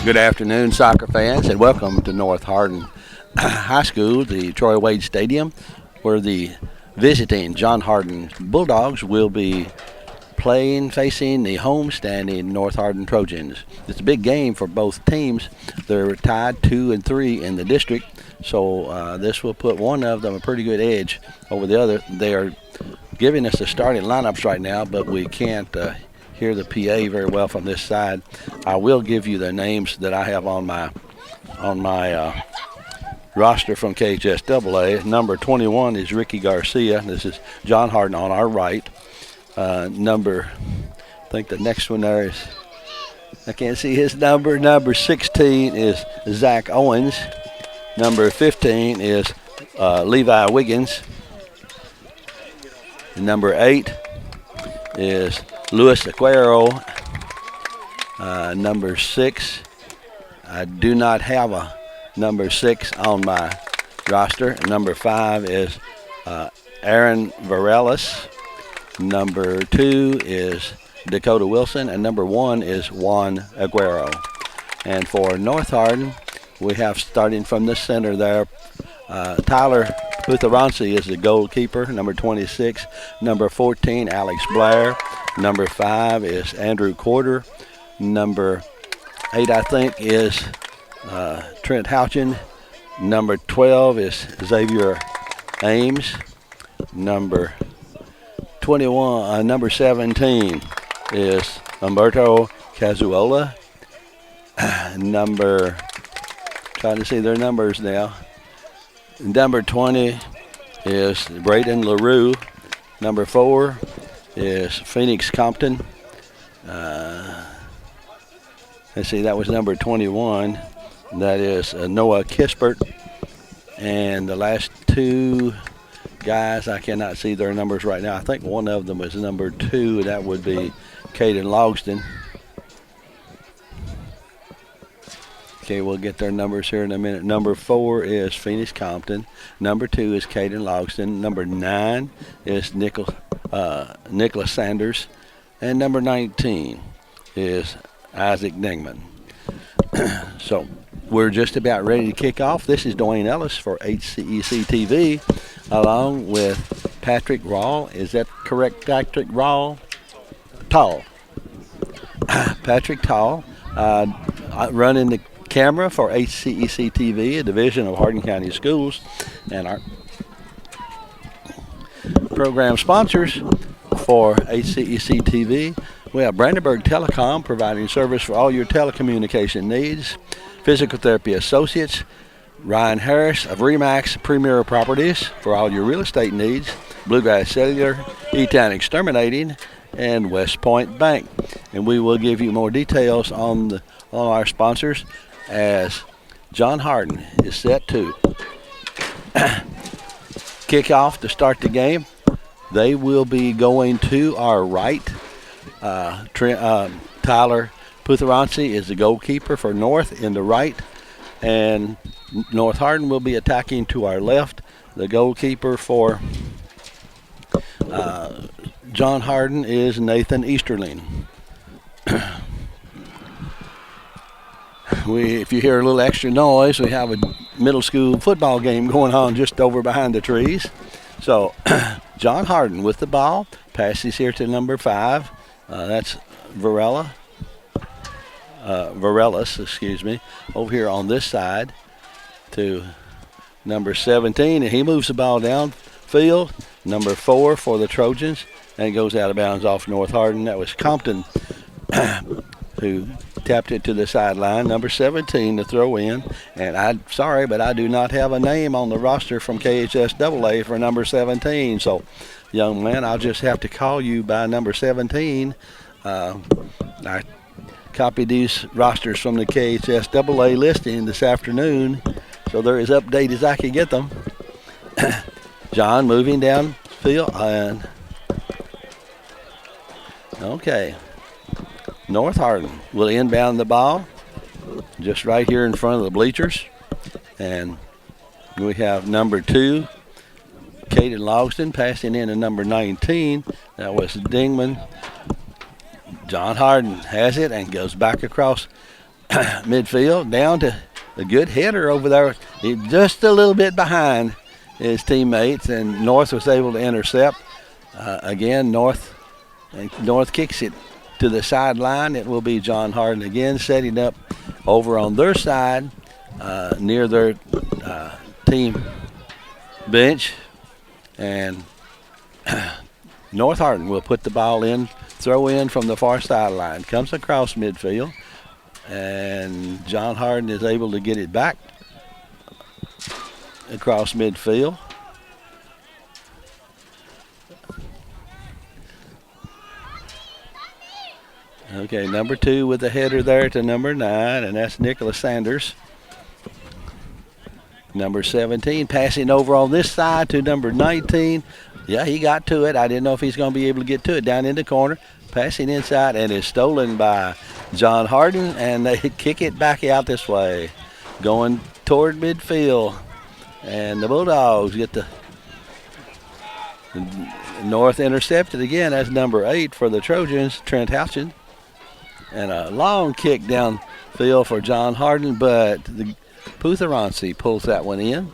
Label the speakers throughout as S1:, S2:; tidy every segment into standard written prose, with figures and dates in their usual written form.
S1: Good afternoon, soccer fans, and welcome to North Hardin High School, the Troy Wade Stadium, where the visiting John Hardin Bulldogs will be facing the homestanding North Hardin Trojans. It's a big game for both teams. They're tied 2-3 in the district, so this will put one of them a pretty good edge over the other. They are giving us the starting lineups right now, but we can't hear the PA very well from this side. I will give you the names that I have on my roster from KHSAA. Number 21 is Ricky Garcia. This is John Hardin on our right. I think the next one there is, I can't see his number. Number 16 is Zach Owens. Number 15 is Levi Wiggins. And number 8 is Luis Aguero. Number 6, I do not have a number 6 on my roster. Number 5 is Aaron Varelis. Number 2 is Dakota Wilson, and number 1 is Juan Aguero. And for North Hardin, we have, starting from the center there, Tyler Putharansi is the goalkeeper, number 26. Number 14, Alex Blair. Number 5 is Andrew Corder. Number 8, I think, is Trent Houchin. Number 12 is Xavier Ames. Number 17 is Umberto Cazuola. Trying to see their numbers now. Number 20 is Braden LaRue. Number 4 is Phoenix Compton. Let's see, that was number 21. That is Noah Kispert. And the last 2 guys, I cannot see their numbers right now. I think one of them is number 2. That would be Caden Logston. Okay, we'll get their numbers here in a minute. Number 4 is Phoenix Compton. Number 2 is Caden Logston. Number 9 is Nicholas Sanders. And number 19 is Isaac Dingman. So we're just about ready to kick off. This is Dwayne Ellis for HCEC-TV, along with Patrick Rawl. Is that correct, Patrick Rawl? Tall. Patrick Tall, running the camera for HCEC-TV, a division of Hardin County Schools. And our program sponsors for HCEC-TV, we have Brandenburg Telecom, providing service for all your telecommunication needs. Physical Therapy Associates, Ryan Harris of Remax Premier Properties for all your real estate needs. Bluegrass Cellular, E-Town Exterminating, and West Point Bank. And we will give you more details on our sponsors as John Hardin is set to kick off to start the game. They will be going to our right. Tyler Putharansi is the goalkeeper for North in the right, and North Hardin will be attacking to our left. The goalkeeper for John Hardin is Nathan Easterling. If you hear a little extra noise, we have a middle school football game going on just over behind the trees. So John Hardin with the ball, passes here to number 5. That's Varelis, over here on this side to number 17, and he moves the ball downfield. Number 4 for the Trojans, and it goes out of bounds off North Hardin. That was Compton who tapped it to the sideline. Number 17 to throw in, and I'm sorry, but I do not have a name on the roster from KHSAA for number 17. So, young man, I'll just have to call you by number 17. I copied these rosters from the KHSAA listing this afternoon, so they're as updated as I can get them. John moving downfield, and okay. North Hardin will inbound the ball just right here in front of the bleachers, and we have number 2, Caden Logston, passing in to number 19. That was Dingman. John Hardin has it and goes back across midfield down to a good header over there. Just a little bit behind his teammates, and North was able to intercept. Again, North kicks it to the sideline. It will be John Hardin again setting up over on their side near their team bench. And North Hardin will put the ball in, throw in from the far sideline. Comes across midfield, and John Hardin is able to get it back across midfield. Okay, number 2 with the header there to number 9, and that's Nicholas Sanders. Number 17 passing over on this side to number 19. Yeah, he got to it. I didn't know if he's going to be able to get to it. Down in the corner, passing inside, and is stolen by John Hardin, and they kick it back out this way, going toward midfield. And the Bulldogs get the North intercepted again. That's number 8 for the Trojans, Trent Houchin. And a long kick downfield for John Hardin, but the Putheransi pulls that one in.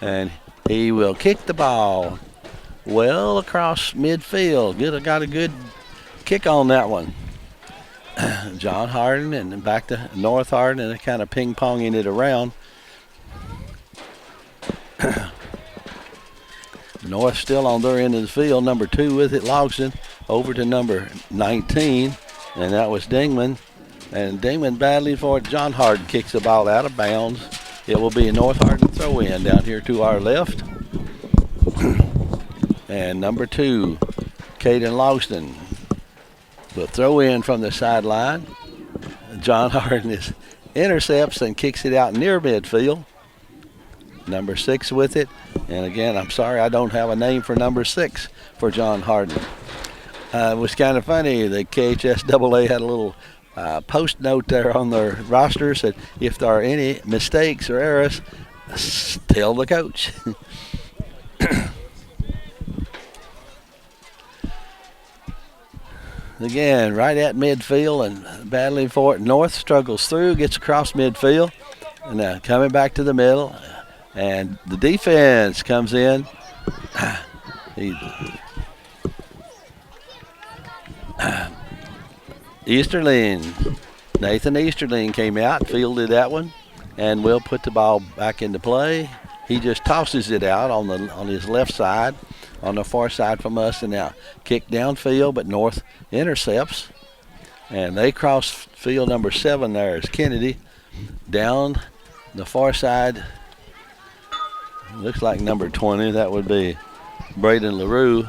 S1: And he will kick the ball well across midfield. Got a good kick on that one. John Hardin and back to North Hardin, and kind of ping-ponging it around. North still on their end of the field. Number 2 with it, Logston, over to number 19, and that was Dingman. And Dingman battling for it. John Hardin kicks the ball out of bounds. It will be a North Hardin throw-in down here to our left. And number 2, Caden Logston, will throw in from the sideline. John Hardin intercepts and kicks it out near midfield. Number 6 with it. And again, I'm sorry I don't have a name for number 6 for John Hardin. It was kind of funny. The KHSAA had a little post note there on their roster, said if there are any mistakes or errors, tell the coach. Again, right at midfield and battling for it. North struggles through, gets across midfield, and now coming back to the middle. And the defense comes in. Nathan Easterling came out, fielded that one, and will put the ball back into play. He just tosses it out on his left side, on the far side from us, and now kick downfield, but North intercepts. And they cross field. Number 7 there is Kennedy. Down the far side, looks like number 20, that would be Braden LaRue.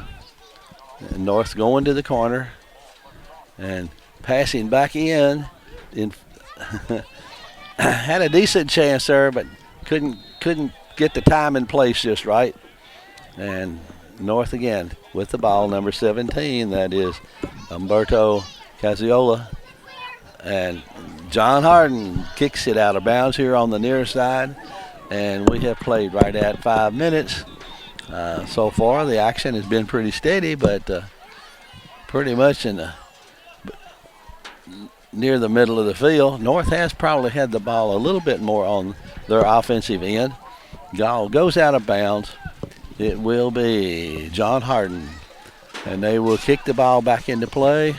S1: And North going to the corner and passing back in had a decent chance there, but couldn't get the time and place just right. And North again with the ball, number 17, that is Umberto Caziola. And John Hardin kicks it out of bounds here on the near side. And we have played right at 5 minutes. So far, the action has been pretty steady, but pretty much near the middle of the field. North has probably had the ball a little bit more on their offensive end. Ball goes out of bounds. It will be John Hardin, and they will kick the ball back into play.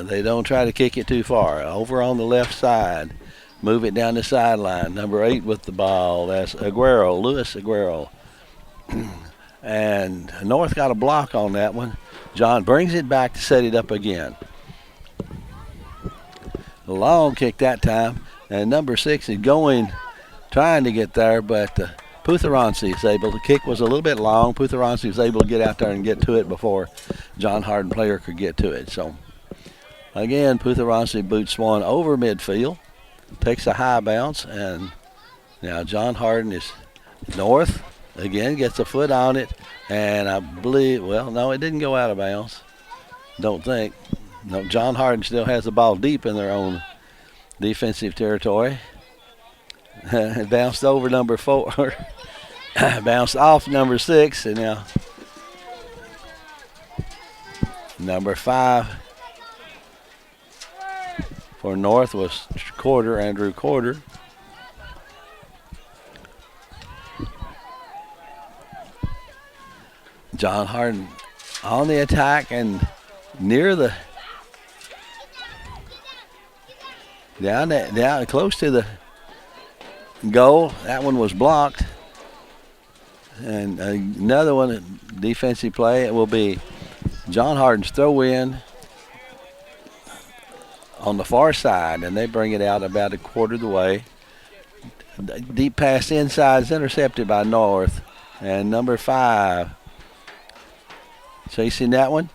S1: They don't try to kick it too far. Over on the left side, move it down the sideline. Number 8 with the ball. That's Aguero, Luis Aguero. And North got a block on that one. John brings it back to set it up again. A long kick that time. And number 6 is trying to get there, but Putheransi is able. The kick was a little bit long. Putheransi was able to get out there and get to it before John Hardin player could get to it. So again, Putheransi boots one over midfield, takes a high bounce, and now John Hardin is North. Again, gets a foot on it, and I believe, well, no, it didn't go out of bounds. Don't think. No, John Hardin still has the ball deep in their own defensive territory. It bounced over number 4, bounced off number 6, and now Number 5 for North was Andrew Quarter. John Hardin on the attack and near the down close to the goal. That one was blocked. And another one, defensive play, it will be John Hardin's throw in on the far side, and they bring it out about a quarter of the way. Deep pass inside is intercepted by North. And number 5 chasing that one.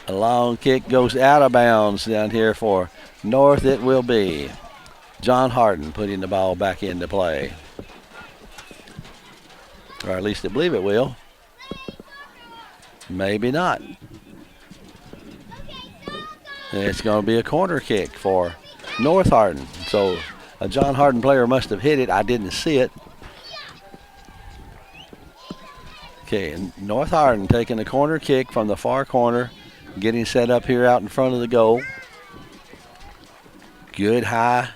S1: A long kick goes out of bounds down here for North. It will be John Hardin putting the ball back into play. Or at least I believe it will. Maybe not. It's going to be a corner kick for North Hardin. So a John Hardin player must have hit it. I didn't see it. Okay, and North Hardin taking the corner kick from the far corner, getting set up here out in front of the goal. Good high.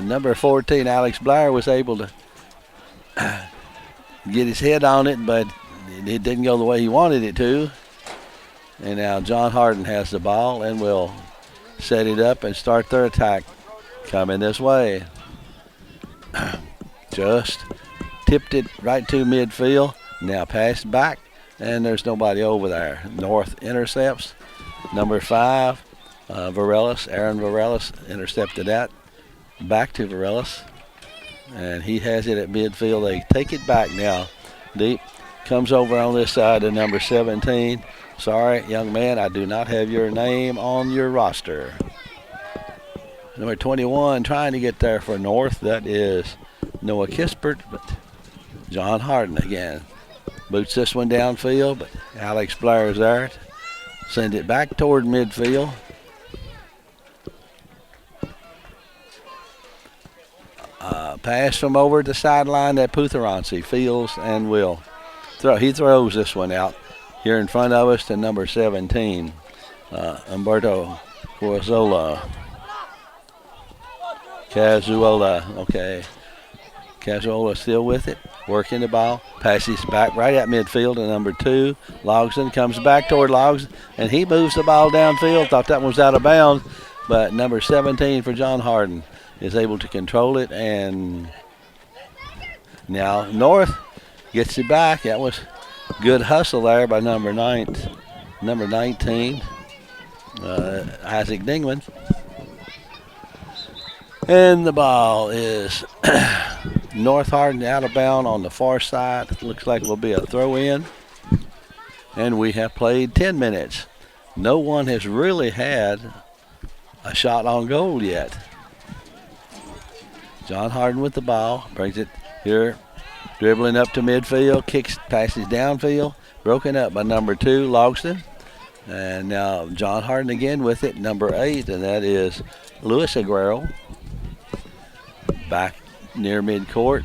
S1: Number 14, Alex Blair, was able to get his head on it, but it didn't go the way he wanted it to. And now John Hardin has the ball and will set it up and start their attack coming this way. Just tipped it right to midfield. Now passed back, and there's nobody over there. North intercepts. Number 5, Aaron Varelis intercepted that. Back to Varelis, and he has it at midfield. They take it back now. Deep comes over on this side to number 17. Sorry, young man, I do not have your name on your roster. Number 21 trying to get there for North. That is Noah Kispert, but John Hardin again boots this one downfield, but Alex Blair is there. Send it back toward midfield. Pass from over the sideline that Putheransi feels and will throw. He throws this one out here in front of us to number 17, Umberto Cazuola. Okay. Cazuola still with it, working the ball. Passes back right at midfield to number 2. Logsdon comes back toward Logsdon, and he moves the ball downfield. Thought that one was out of bounds, but number 17 for John Hardin is able to control it, and now North gets it back. That was good hustle there by number 19, Isaac Dingman. And the ball is North Hardin out of bounds on the far side. It looks like it will be a throw-in, and we have played 10 minutes. No one has really had a shot on goal yet. John Hardin with the ball, brings it here, dribbling up to midfield, passes downfield, broken up by number 2, Logsdon. And now John Hardin again with it, number 8, and that is Luis Aguero. Back near midcourt.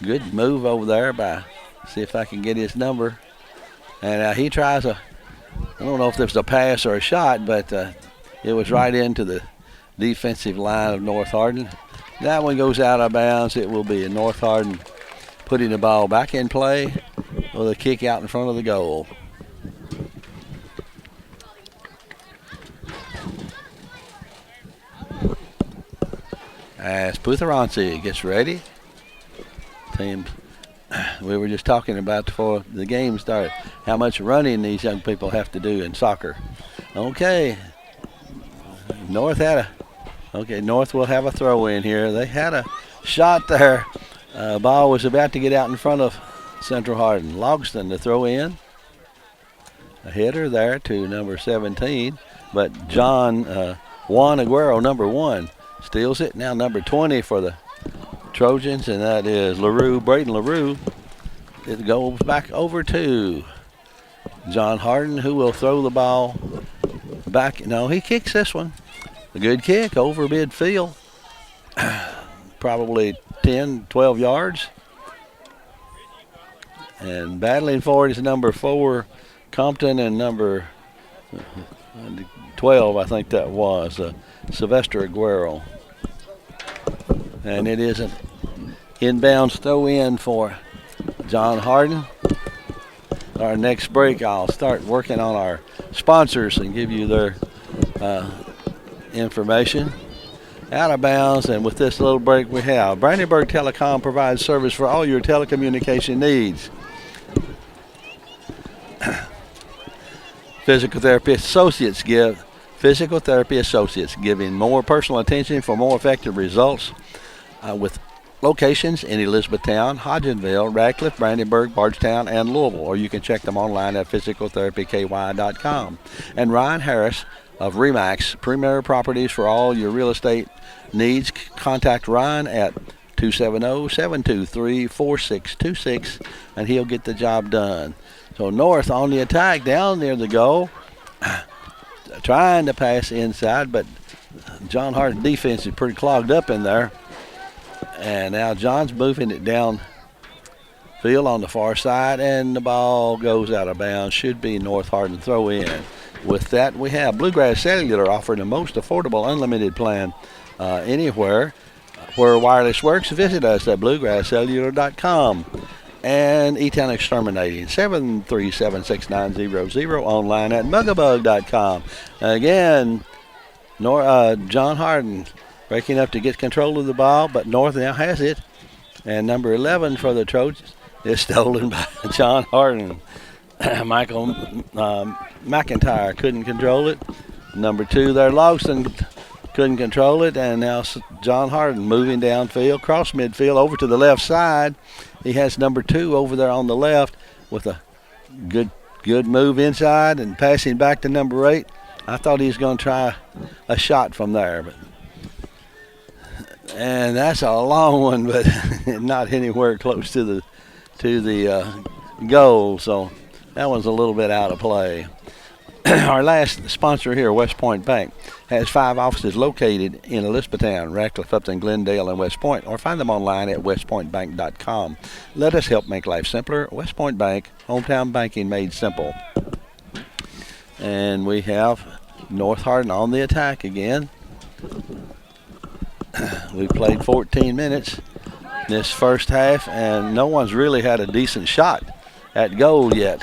S1: Good move over there see if I can get his number. And he tries I don't know if this was a pass or a shot, but it was right into the defensive line of North Hardin. That one goes out of bounds. It will be a North Hardin putting the ball back in play with a kick out in front of the goal. As Putheransi gets ready. Team, we were just talking about before the game started, how much running these young people have to do in soccer. Okay. North will have a throw in here. They had a shot there. Ball was about to get out in front of Central Hardin. Logsdon to throw in. A header there to number 17. But Juan Aguero, number 1, steals it. Now number 20 for the Trojans, and that is Braden LaRue. It goes back over to John Hardin, who will throw the ball back. No, he kicks this one. A good kick over midfield, probably 10, 12 yards. And battling for it is number 4, Compton, and number 12, I think that was, Sylvester Aguero. And it is an inbounds throw in for John Hardin. Our next break, I'll start working on our sponsors and give you their information. Out of bounds, and with this little break we have, Brandenburg Telecom provides service for all your telecommunication needs. Physical therapy associates giving more personal attention for more effective results with locations in Elizabethtown, Hodgenville, Radcliffe, Brandenburg, Bardstown, and Louisville, or you can check them online at physicaltherapyky.com. And Ryan Harris of Remax Premier Properties for all your real estate needs. Contact Ryan at 270-723-4626, and he'll get the job done. So North on the attack down near the goal, trying to pass inside, but John Hart's defense is pretty clogged up in there. And now John's moving it down field on the far side, and the ball goes out of bounds. Should be North Hardin throw in. With that, we have Bluegrass Cellular offering the most affordable unlimited plan anywhere where wireless works. Visit us at bluegrasscellular.com. And E-Town Exterminating, 737-6900, online at mugabug.com. Again, John Hardin breaking up to get control of the ball, but North now has it. And number 11 for the Trojans is stolen by John Hardin. Michael McIntyre couldn't control it. Number 2 there, Logston, couldn't control it. And now John Hardin moving downfield, cross midfield over to the left side. He has number 2 over there on the left with a good move inside and passing back to number 8. I thought he was going to try a shot from there, and that's a long one, but not anywhere close to the goal. So that one's a little bit out of play. Our last sponsor here, West Point Bank, has 5 offices located in Elizabethtown, Radcliffe, Upton, Glendale, and West Point, or find them online at westpointbank.com. Let us help make life simpler. West Point Bank, hometown banking made simple. And we have North Hardin on the attack again. We played 14 minutes this first half, and no one's really had a decent shot at goal yet.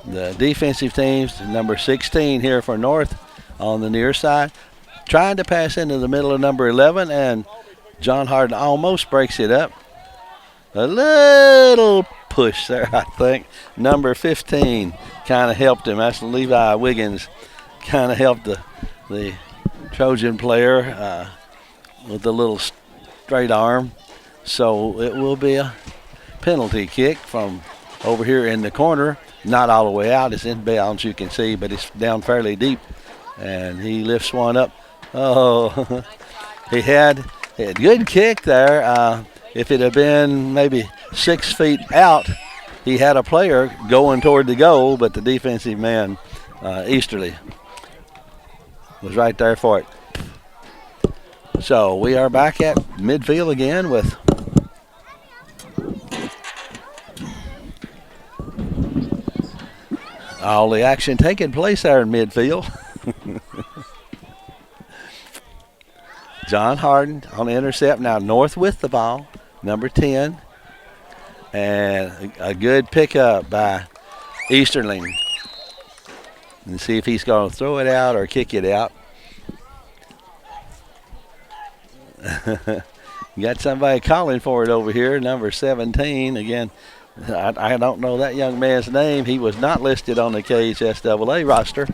S1: The defensive teams, number 16 here for North on the near side, trying to pass into the middle of number 11, and John Hardin almost breaks it up. A little push there, I think. Number 15 kind of helped him. That's Levi Wiggins, kind of helped the Trojan player with a little straight arm. So it will be a penalty kick from over here in the corner. Not all the way out. It's inbounds, you can see, but it's down fairly deep. And he lifts one up. Oh, he had a good kick there. If it had been maybe 6 feet out, he had a player going toward the goal, but the defensive man, Easterly, was right there for it. So we are back at midfield again with all the action taking place there in midfield. John Hardin on the intercept. Now North with the ball, number 10. And a good pickup by Easterling. And see if he's going to throw it out or kick it out. You got somebody calling for it over here, number 17. Again, I don't know that young man's name. He was not listed on the KHSAA roster.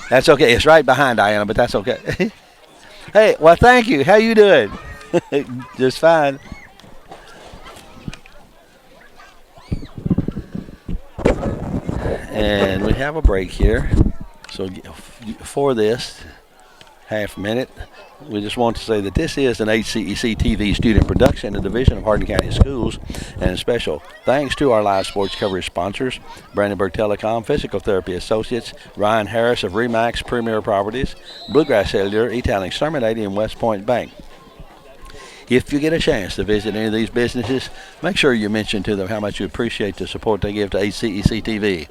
S1: That's okay. It's right behind Diana, but that's okay. Hey, well, thank you. How you doing? Just fine. And we have a break here. So for this half minute, We just want to say that this is an HCEC-TV student production, a division of Hardin County Schools, and special thanks to our live sports coverage sponsors, Brandenburg Telecom, Physical Therapy Associates, Ryan Harris of Remax Premier Properties, Bluegrass Cellular, E-Town Exterminating, and West Point Bank. If you get a chance to visit any of these businesses, make sure you mention to them how much you appreciate the support they give to HCEC-TV.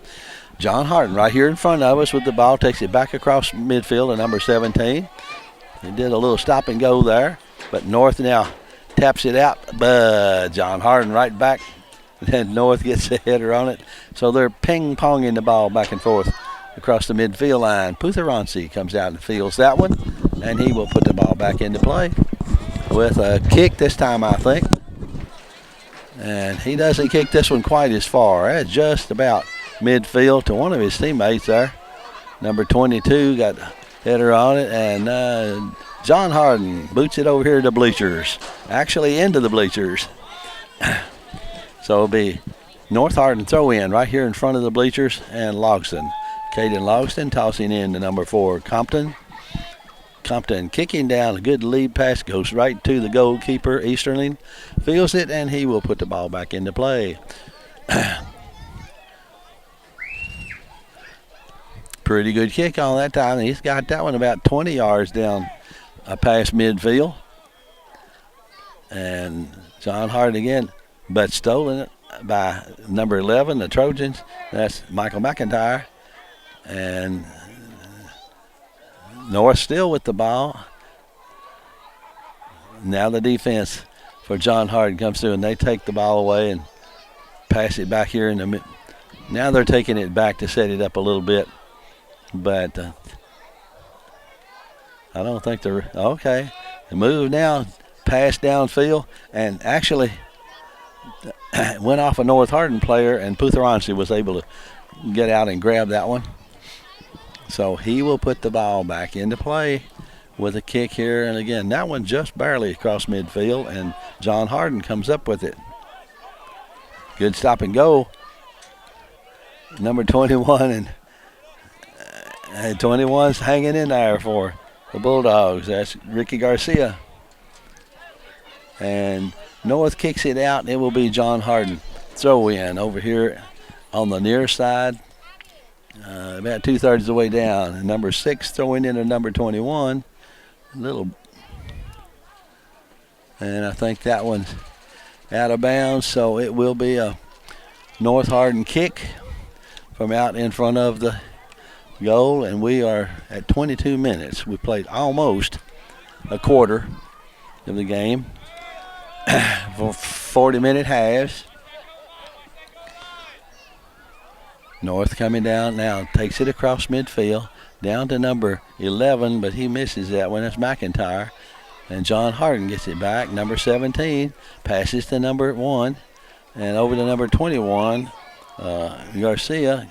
S1: John Hardin right here in front of us with the ball, takes it back across midfield to number 17. He did a little stop and go there, but North now taps it out, but John Hardin right back, and North gets a header on it. So they're ping-ponging the ball back and forth across the midfield line. Putheransi comes out and fields that one, and he will put the ball back into play with a kick this time, I think. And he doesn't kick this one quite as far. That's just about midfield to one of his teammates there. Number 22 got a header on it, and John Hardin boots it over here to the bleachers, actually into the bleachers. So it'll be North Hardin throw in right here in front of the bleachers, and Logston. Caden Logston tossing in to number 4, Compton. Compton kicking down, a good lead pass, goes right to the goalkeeper, Easterling. Feels it, and he will put the ball back into play. Pretty good kick on that time. He's got that one about 20 yards down past midfield. And John Hardin again, but stolen it by number 11, the Trojans. That's Michael McIntyre. And North still with the ball. Now the defense for John Hardin comes through, and they take the ball away and pass it back here in the middle. Now they're taking it back to set it up a little bit. But I don't think they're okay. The move now, pass downfield, and actually went off a North Hardin player, and Putheransi was able to get out and grab that one. So he will put the ball back into play with a kick here. And again, that one just barely across midfield, and John Hardin comes up with it. Good stop and go. Number 21, and 21's hanging in there for the Bulldogs. That's Ricky Garcia. And North kicks it out, and it will be John Hardin. Throw in over here on the near side. About 2/3 of the way down. And number 6 throwing in to number 21. And I think that one's out of bounds, so it will be a North Hardin kick from out in front of the goal, and we are at 22 minutes. We played almost a quarter of the game for 40-minute halves. North coming down now, takes it across midfield, down to number 11, but he misses that one. That's McIntyre. And John Hardin gets it back. Number 17 passes to number 1, and over to number 21, Garcia.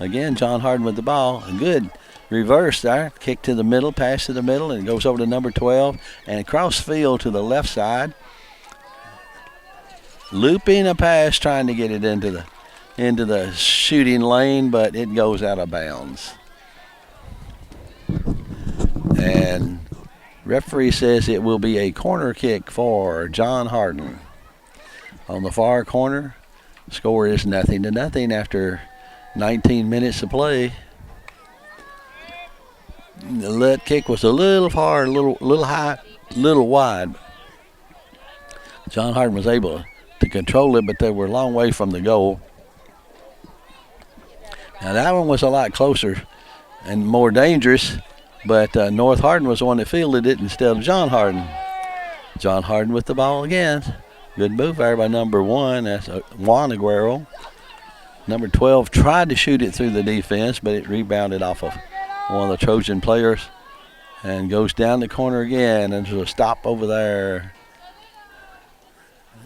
S1: Again, John Hardin with the ball. A good reverse there. Kick to the middle, pass to the middle, and it goes over to number 12, and across field to the left side. Looping a pass, trying to get it into the shooting lane, but it goes out of bounds. And referee says it will be a corner kick for John Hardin. On the far corner, score is 0-0 after 19 minutes of play. The lead kick was a little far, a little high, a little wide. John Hardin was able to control it, but they were a long way from the goal. Now that one was a lot closer and more dangerous, but North Hardin was the one that fielded it instead of John Hardin. John Hardin with the ball again. Good move there by number 1. That's Juan Aguero. Number 12 tried to shoot it through the defense, but it rebounded off of one of the Trojan players and goes down the corner again. And there's a stop over there.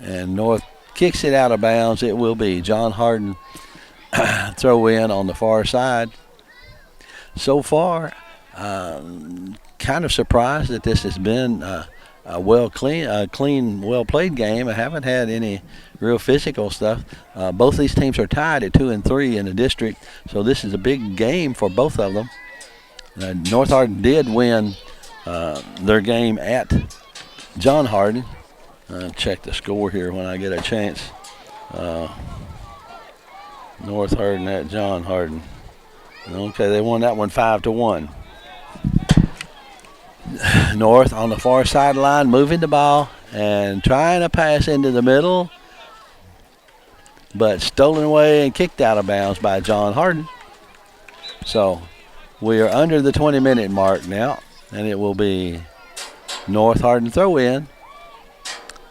S1: And North kicks it out of bounds. It will be John Hardin throw in on the far side. So far, kind of surprised that this has been a clean, well-played game. I haven't had any real physical stuff. Both these teams are tied at 2-3 in the district, so this is a big game for both of them. North Hardin did win their game at John Hardin. I'll check the score here when I get a chance. North Hardin at John Hardin. Okay, they won that one 5-1. North on the far sideline, moving the ball and trying to pass into the middle, but stolen away and kicked out of bounds by John Hardin. So we are under the 20-minute mark now, and it will be North Hardin throw in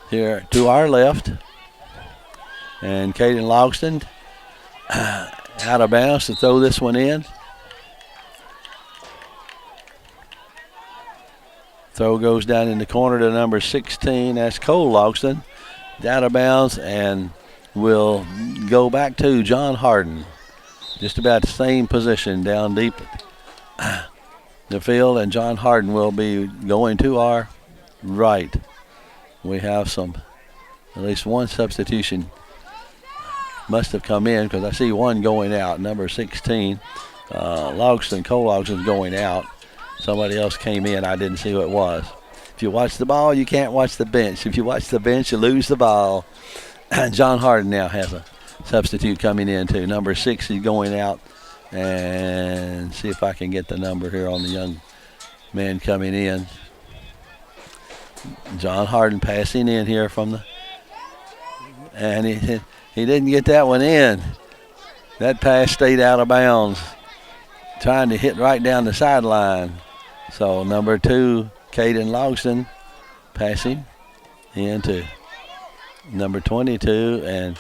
S1: here to our left. And Caden Logston out of bounds to throw this one in. Throw goes down in the corner to number 16. That's Cole Logston. Out of bounds and will go back to John Hardin. Just about the same position down deep the field, and John Hardin will be going to our right. We have at least one substitution must have come in because I see one going out, number 16. Cole Logston's going out. Somebody else came in. I didn't see who it was. If you watch the ball, you can't watch the bench. If you watch the bench, you lose the ball. John Hardin now has a substitute coming in too. Number 6 is going out. And see if I can get the number here on the young man coming in. John Hardin passing in here from the... And he didn't get that one in. That pass stayed out of bounds. Trying to hit right down the sideline. So number 2, Caden Logston, passing into number 22, and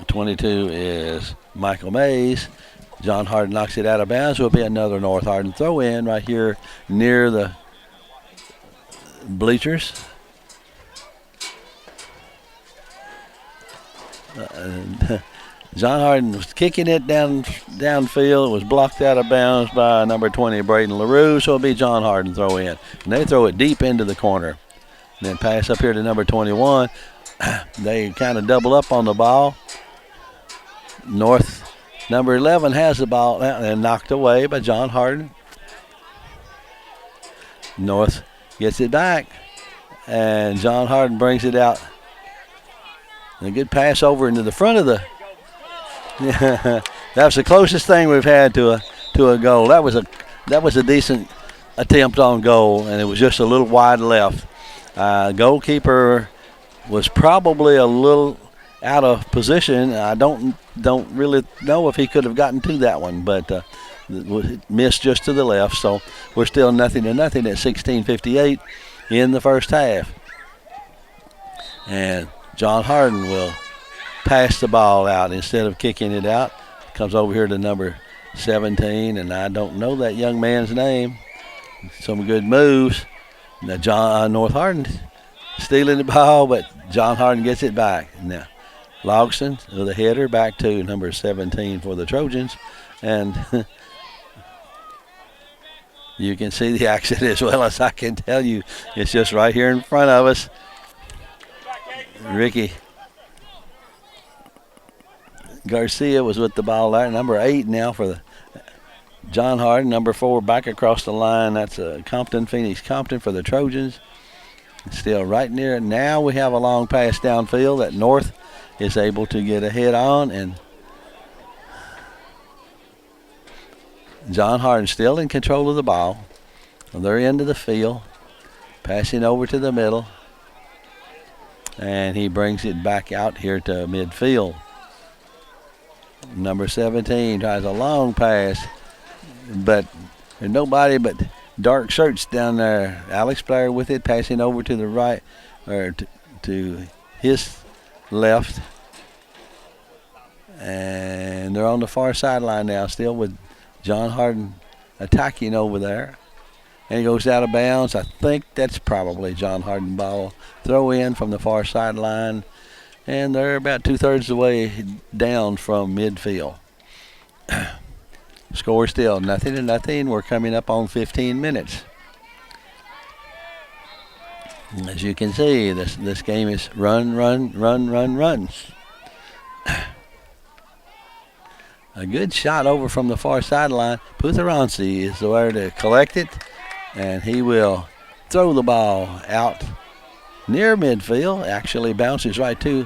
S1: 22 is Michael Mays. John Hardin knocks it out of bounds. Will be another North Hardin throw in right here near the bleachers. John Hardin was kicking it downfield. It was blocked out of bounds by number 20, Braden LaRue. So it'll be John Hardin throw in. And they throw it deep into the corner. And then pass up here to number 21. They kind of double up on the ball. North, number 11, has the ball and knocked away by John Hardin. North gets it back. And John Hardin brings it out. And a good pass over into the front of the... Yeah, that was the closest thing we've had to a goal. That was a decent attempt on goal, and it was just a little wide left. Goalkeeper was probably a little out of position. I don't really know if he could have gotten to that one, but missed just to the left. So we're still 0-0 at 16:58 in the first half. And John Hardin will pass the ball out instead of kicking it out. Comes over here to number 17, and I don't know that young man's name. Some good moves. Now North Hardin stealing the ball, but John Hardin gets it back. Now Logston with a header back to number 17 for the Trojans, and you can see the action as well as I can tell you. It's just right here in front of us. Ricky Garcia was with the ball there. Number 8 now for the John Hardin. Number 4 back across the line. That's Phoenix Compton for the Trojans. Still right near it. Now we have a long pass downfield that North is able to get a hit on. And John Hardin still in control of the ball. On their end of the field. Passing over to the middle. And he brings it back out here to midfield. Number 17 tries a long pass, but there's nobody but dark shirts down there. Alex Blair with it, passing over to the right, or to his left. And they're on the far sideline now, still with John Hardin attacking over there. And he goes out of bounds. I think that's probably John Hardin ball. Throw in from the far sideline. And they're about 2/3 of the way down from midfield. Score still 0-0. We're coming up on 15 minutes. As you can see, this game is run. A good shot over from the far sideline. Putheransi is there to collect it, and he will throw the ball out near midfield. Actually bounces right to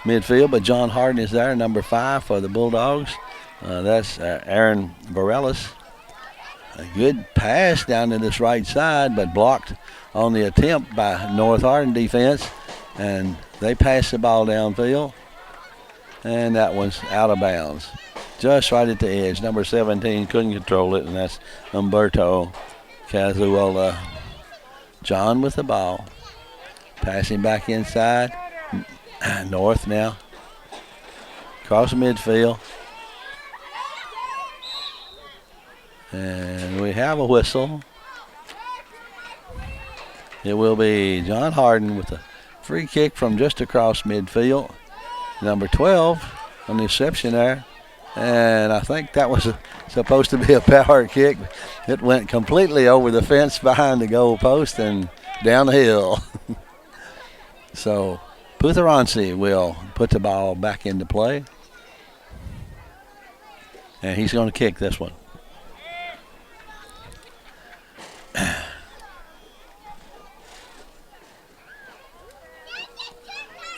S1: midfield, but John Hardin is there, number 5 for the Bulldogs. That's Aaron Varelis. A good pass down to this right side, but blocked on the attempt by North Hardin defense. And they pass the ball downfield. And that one's out of bounds. Just right at the edge. Number 17 couldn't control it, and that's Umberto Cazuola. John with the ball. Passing back inside. North now. Across midfield. And we have a whistle. It will be John Hardin with a free kick from just across midfield. Number 12 on the reception there. And I think that was supposed to be a power kick. It went completely over the fence behind the goal post and down the hill. So Putheransi will put the ball back into play. And he's going to kick this one.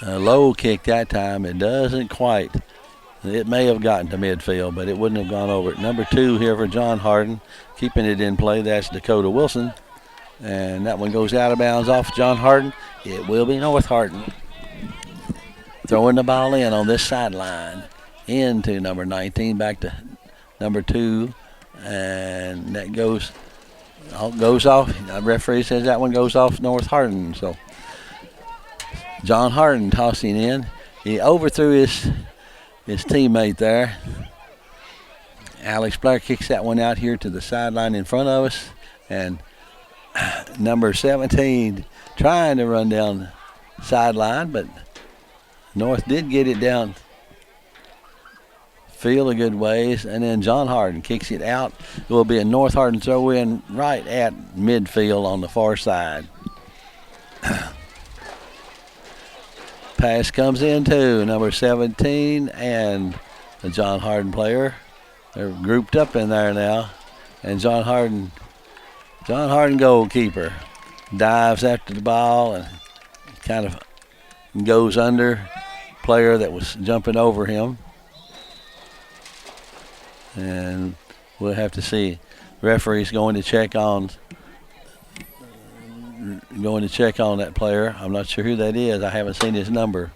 S1: A low kick that time. It doesn't quite. It may have gotten to midfield, but it wouldn't have gone over it. Number 2 here for John Hardin. Keeping it in play, that's Dakota Wilson. And that one goes out of bounds off John Hardin. It will be North Hardin. Throwing the ball in on this sideline. Into number 19, back to number 2. And that goes off. The referee says that one goes off North Hardin. So John Hardin tossing in. He overthrew his teammate there. Alex Blair kicks that one out here to the sideline in front of us. And number 17 trying to run down the sideline, but North did get it down field a good ways. And then John Hardin kicks it out. It will be a North Hardin throw in right at midfield on the far side. Pass comes into number 17 and the John Hardin player. They're grouped up in there now. And John Hardin goalkeeper, dives after the ball and kind of goes under player that was jumping over him. And we'll have to see. Referee's going to check on that player. I'm not sure who that is. I haven't seen his number.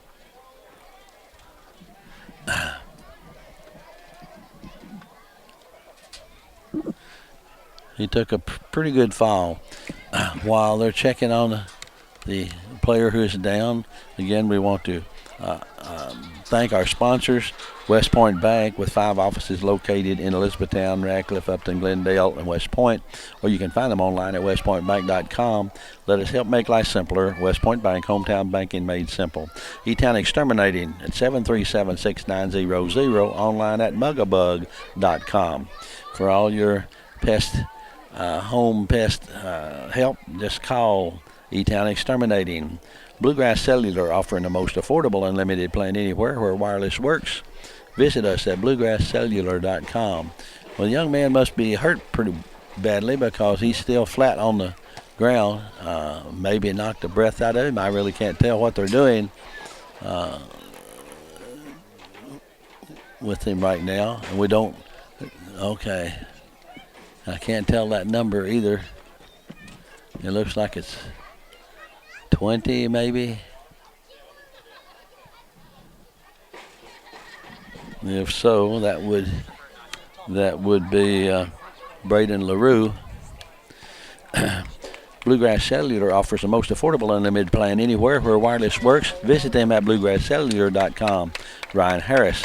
S1: He took a pretty good fall. While they're checking on the player who is down, again, we want to thank our sponsors, West Point Bank, with 5 offices located in Elizabethtown, Radcliffe, Upton, Glendale, and West Point. Or you can find them online at westpointbank.com. Let us help make life simpler. West Point Bank, hometown banking made simple. E-Town Exterminating at 737-6900, online at mugabug.com. For all your pest, home pest help, just call E-Town Exterminating. Bluegrass Cellular, offering the most affordable unlimited plan anywhere where wireless works. Visit us at bluegrasscellular.com. Well, the young man must be hurt pretty badly because he's still flat on the ground. Maybe knocked the breath out of him. I really can't tell what they're doing with him right now. And we don't. Okay. I can't tell that number either. It looks like it's 20 maybe. If so, that would be Braden LaRue. Bluegrass Cellular offers the most affordable unlimited plan anywhere where wireless works. Visit them at bluegrasscellular.com. Ryan Harris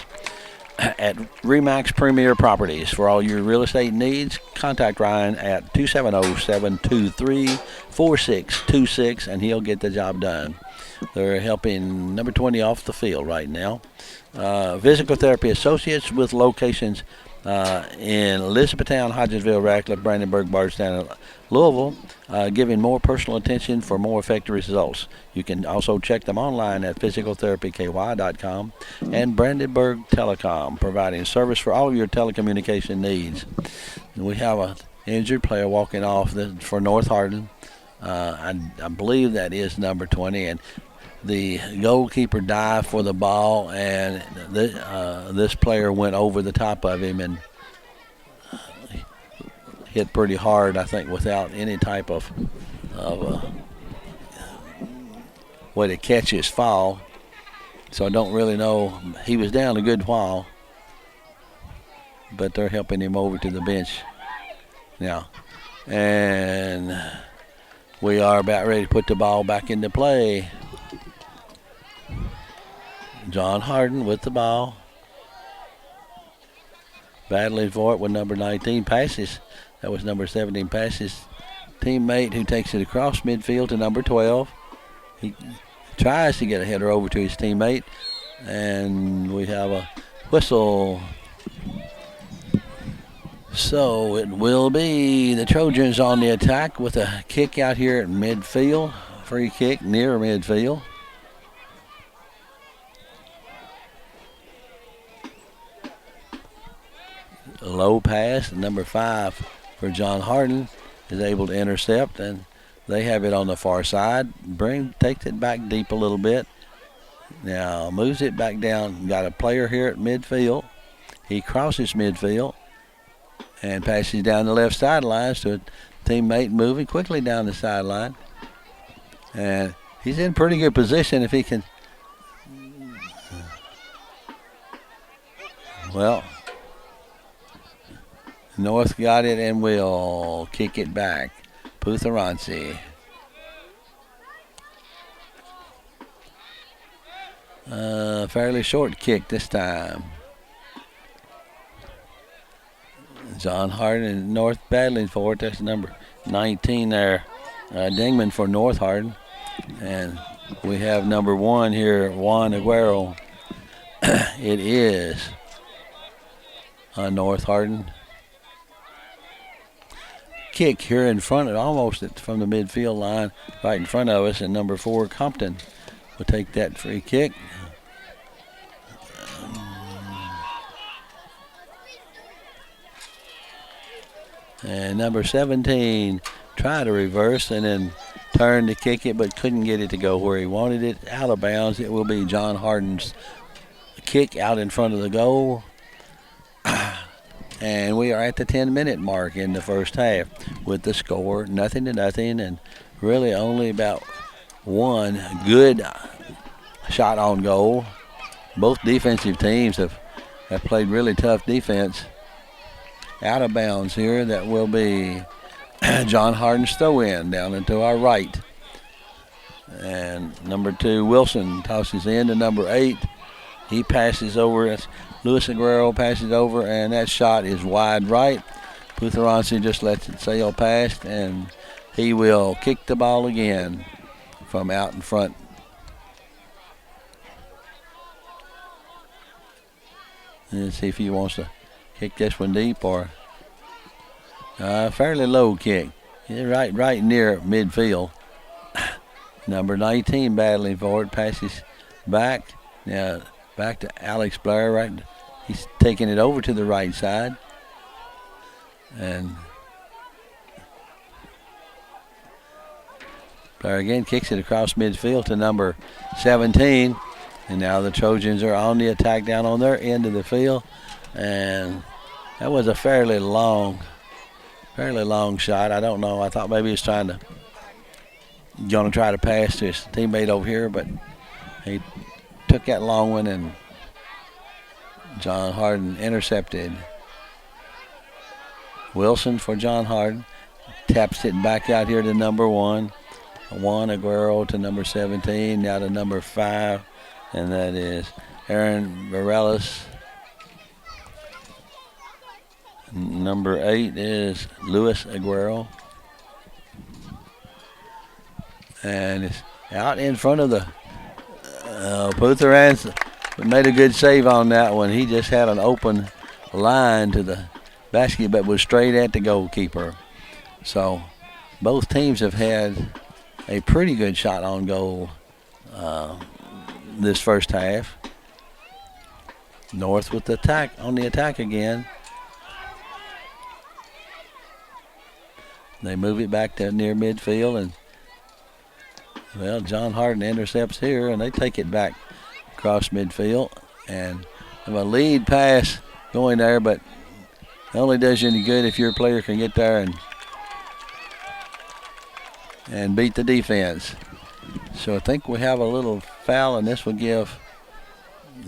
S1: at Remax Premier Properties. For all your real estate needs, contact Ryan at 270-723-4626 and he'll get the job done. They're helping number 20 off the field right now. Physical Therapy Associates with locations in Elizabethtown, Hodgesville, Radcliffe, Brandenburg, Bardstown, and Louisville, giving more personal attention for more effective results. You can also check them online at physicaltherapyky.com and Brandenburg Telecom, providing service for all your telecommunication needs. And we have an injured player walking off for North Hardin. I believe that is number 20, and the goalkeeper dived for the ball, and this player went over the top of him and hit pretty hard, I think, without any type of way to catch his fall. So I don't really know. He was down a good while, but they're helping him over to the bench now. And we are about ready to put the ball back into play. John Hardin with the ball. Battling for it with number 19. Passes. That was number 17. Passes teammate who takes it across midfield to number 12. He tries to get a header over to his teammate. And we have a whistle. So it will be the Trojans on the attack with a kick out here at midfield. Free kick near midfield. A low pass, number 5 for John Hardin is able to intercept, and they have it on the far side. Takes it back deep a little bit. Now moves it back down. Got a player here at midfield. He crosses midfield and passes down the left sideline to a teammate moving quickly down the sideline. And he's in pretty good position if he can. Well, North got it and will kick it back. Putheransi. Fairly short kick this time. John Hardin and North battling for it. That's number 19 there. Dingman for North Hardin. And we have number 1 here, Juan Aguero. It is North Hardin. Kick here in front of almost from the midfield line right in front of us, and number 4 Compton will take that free kick. And number 17 tried to reverse and then turned to kick it, but couldn't get it to go where he wanted it. Out of bounds. It will be John Hardin's kick out in front of the goal. And we are at the 10-minute mark in the first half with the score 0-0, and really only about one good shot on goal. Both defensive teams have played really tough defense. Out of bounds here, that will be John Hardin's throw-in down into our right. And number 2, Wilson, tosses in to number 8. He passes over. Luis Aguero passes over, and that shot is wide right. Putheransi just lets it sail past, and he will kick the ball again from out in front. Let's see if he wants to kick this one deep or fairly low kick. Right near midfield. Number 19 battling for it, passes back. Now back to Alex Blair. Right, he's taking it over to the right side, and Blair again kicks it across midfield to number 17. And now the Trojans are on the attack down on their end of the field, and that was a fairly long shot. I don't know. I thought maybe he was going to try to pass to his teammate over here, but he took that long one, and John Hardin intercepted. Wilson for John Hardin. Taps it back out here to number 1. Juan Aguero to number 17. Now to number 5. And that is Aaron Varelis. Number 8 is Luis Aguero. And it's out in front of the Putheransi made a good save on that one. He just had an open line to the basket, but was straight at the goalkeeper. So both teams have had a pretty good shot on goal this first half. North with the attack on the attack again. They move it back to near midfield, and well, John Hardin intercepts here, and they take it back across midfield, and have a lead pass going there, but it only does you any good if your player can get there and beat the defense. So I think we have a little foul, and this will give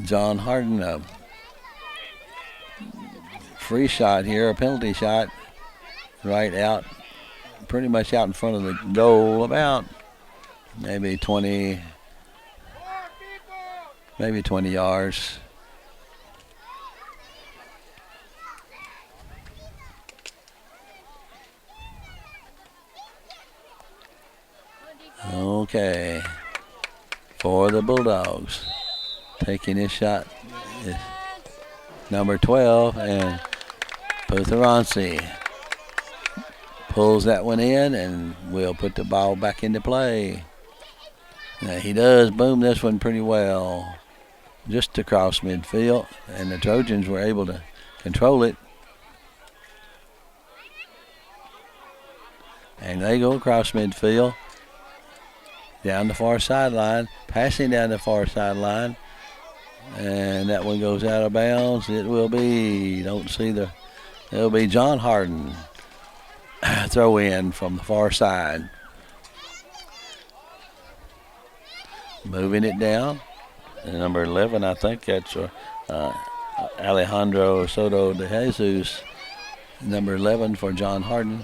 S1: John Hardin a free shot here, a penalty shot, right out, pretty much out in front of the goal, about maybe 20 yards. Okay, for the Bulldogs, taking his shot is number 12, and Putheransi pulls that one in and will put the ball back into play. Now he does boom this one pretty well, just across midfield, and the Trojans were able to control it. And they go across midfield, down the far sideline, passing down the far sideline, and that one goes out of bounds. It will be, it'll be John Hardin. Throw in from the far side. Moving it down. And number 11, I think that's Alejandro Soto de Jesus. Number 11 for John Hardin.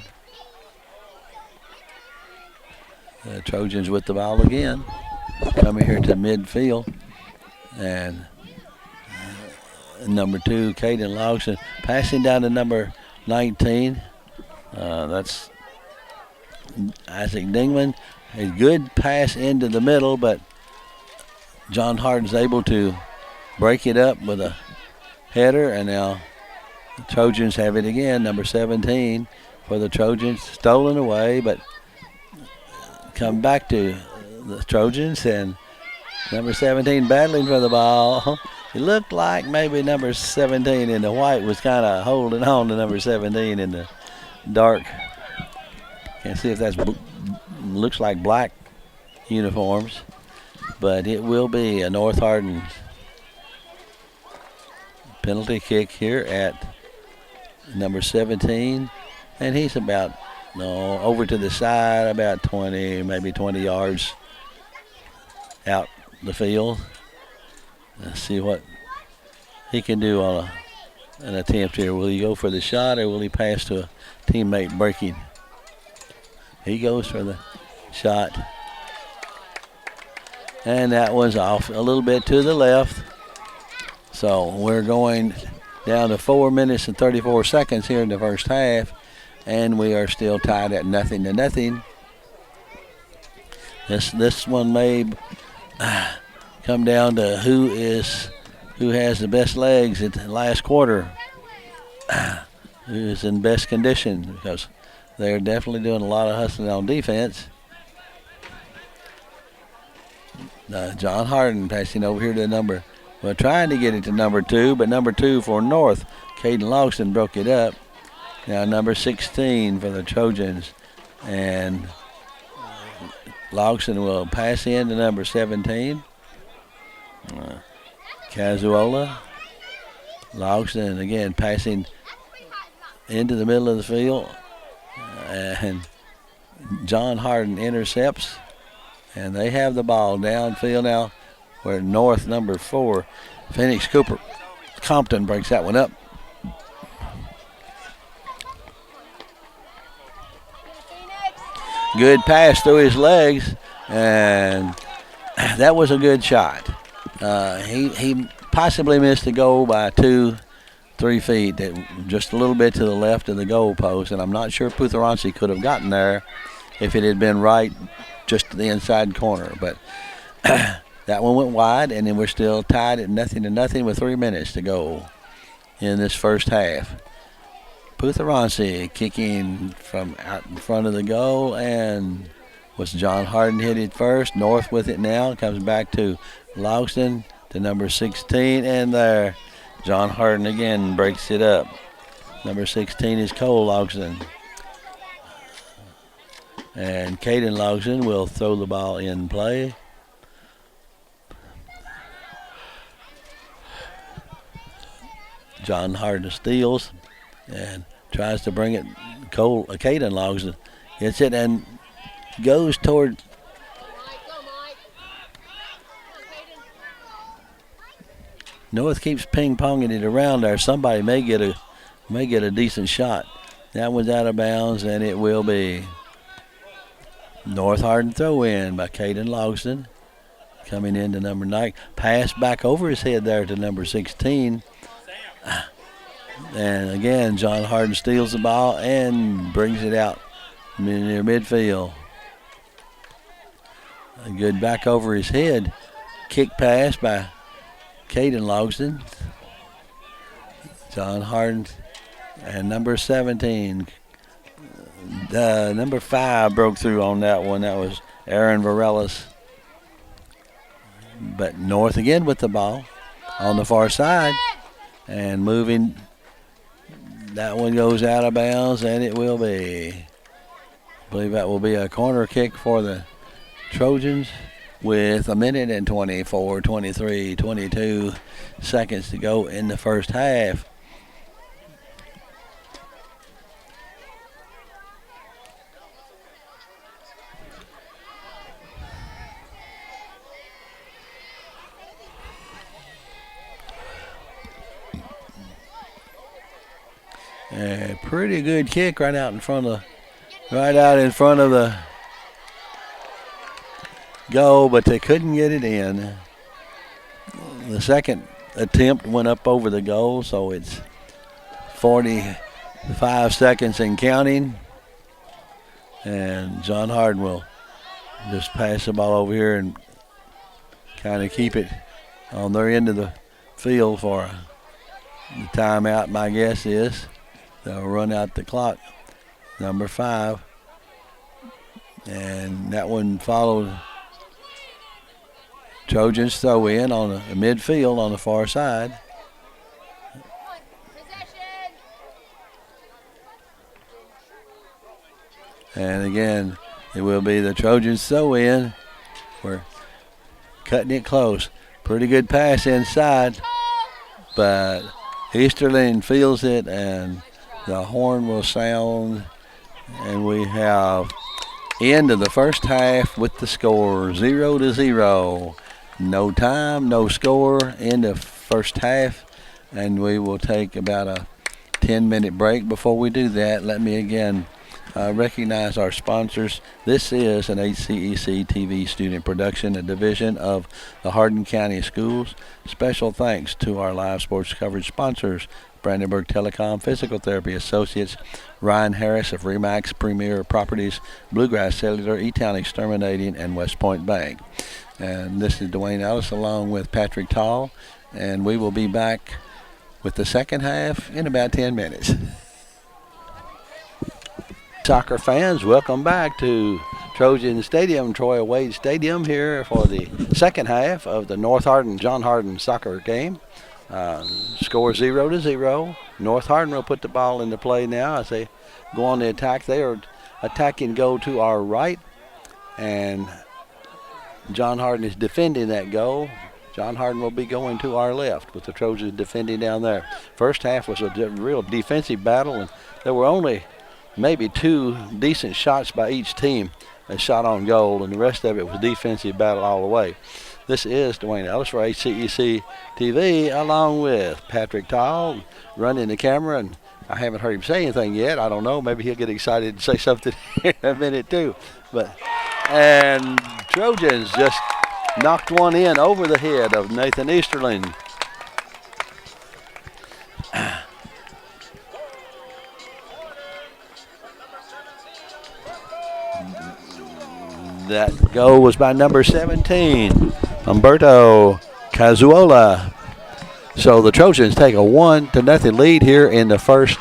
S1: The Trojans with the ball again. Coming here to midfield. And number 2, Caden Lawson, passing down to number 19. That's Isaac Dingman. A good pass into the middle, but John Hardin's able to break it up with a header, and now the Trojans have it again. Number 17 for the Trojans, stolen away, but come back to the Trojans, and number 17 battling for the ball. It looked like maybe number 17 in the white was kind of holding on to number 17 in the dark. Can't see if that's looks like black uniforms, but it will be a North Hardin penalty kick here at number 17, and he's about over to the side, about 20, maybe 20 yards out the field. Let's see what he can do on an attempt here. Will he go for the shot, or will he pass to a teammate breaking? He goes for the shot. And that one's off a little bit to the left. So we're going down to 4 minutes and 34 seconds here in the first half, and we are still tied at 0-0. This one may come down to who has the best legs at the last quarter, who is in best condition, because they're definitely doing a lot of hustling on defense. John Hardin passing over here to trying to get it to number 2, but number 2 for North, Caden Lawson, broke it up. Now number 16 for the Trojans, and Lawson will pass in to number 17. Cazuola. Lawson again passing into the middle of the field, and John Hardin intercepts, and they have the ball downfield now, where North number 4, Phoenix Compton breaks that one up. Good pass through his legs, and that was a good shot. He possibly missed the goal by 2-3 feet, just a little bit to the left of the goal post, and I'm not sure Putheransi could have gotten there if it had been right just to the inside corner. But that one went wide, and then we're still tied at 0-0 with 3 minutes to go in this first half. Putharansi kicking from out in front of the goal, and was John Hardin hit it first. North with it now. Comes back to Logston to number 16, and there John Hardin again breaks it up. Number 16 is Cole Logston. And Caden Logston will throw the ball in play. John Hardin steals and tries to bring it. Caden Logston hits it and goes toward. North keeps ping-ponging it around there. Somebody may get a decent shot. That one's out of bounds, and it will be North Hardin throw in by Caden Logston. Coming into number 9. Pass back over his head there to number 16. And again, John Hardin steals the ball and brings it out near midfield. A good back over his head kick pass by Caden Logston. John Hardin and number 17. Number 5 broke through on that one. That was Aaron Varelis. But North again with the ball on the far side. And moving. That one goes out of bounds, and it will be. I believe that will be a corner kick for the Trojans with a minute and 24, 23, 22 seconds to go in the first half. A pretty good kick right out in front of the goal, but they couldn't get it in. The second attempt went up over the goal, so it's 45 seconds and counting. And John Hardin will just pass the ball over here and kind of keep it on their end of the field for the timeout, my guess is. They'll run out the clock. Number 5. And that one followed Trojans throw in on the midfield on the far side. And again, it will be the Trojans throw in. We're cutting it close. Pretty good pass inside, but Easterling feels it, and the horn will sound, and we have end of the first half with the score 0-0. No time, no score, end of first half, and we will take about a 10-minute break. Before we do that, let me again recognize our sponsors. This is an HCEC-TV student production, a division of the Hardin County Schools. Special thanks to our live sports coverage sponsors: Brandenburg Telecom, Physical Therapy Associates, Ryan Harris of Remax Premier Properties, Bluegrass Cellular, E-Town Exterminating, and West Point Bank. And this is Dwayne Ellis along with Patrick Tall, and we will be back with the second half in about 10 minutes. Soccer fans, welcome back to Trojan Stadium, Troy Wade Stadium, here for the second half of the North Hardin, John Hardin soccer game. Score 0-0. North Hardin will put the ball into play now as they go on the attack. They are attacking goal to our right, and John Hardin is defending that goal. John Hardin will be going to our left with the Trojans defending down there. First half was a real defensive battle, and there were only maybe 2 decent shots by each team that shot on goal, and the rest of it was defensive battle all the way. This is Dwayne Ellis for HCEC-TV, along with Patrick Tall running the camera, and I haven't heard him say anything yet. I don't know. Maybe he'll get excited and say something in a minute too. And Trojans just knocked one in over the head of Nathan Easterling. That goal was by number 17, Umberto Cazuola. So the Trojans take a 1-0 lead here in the first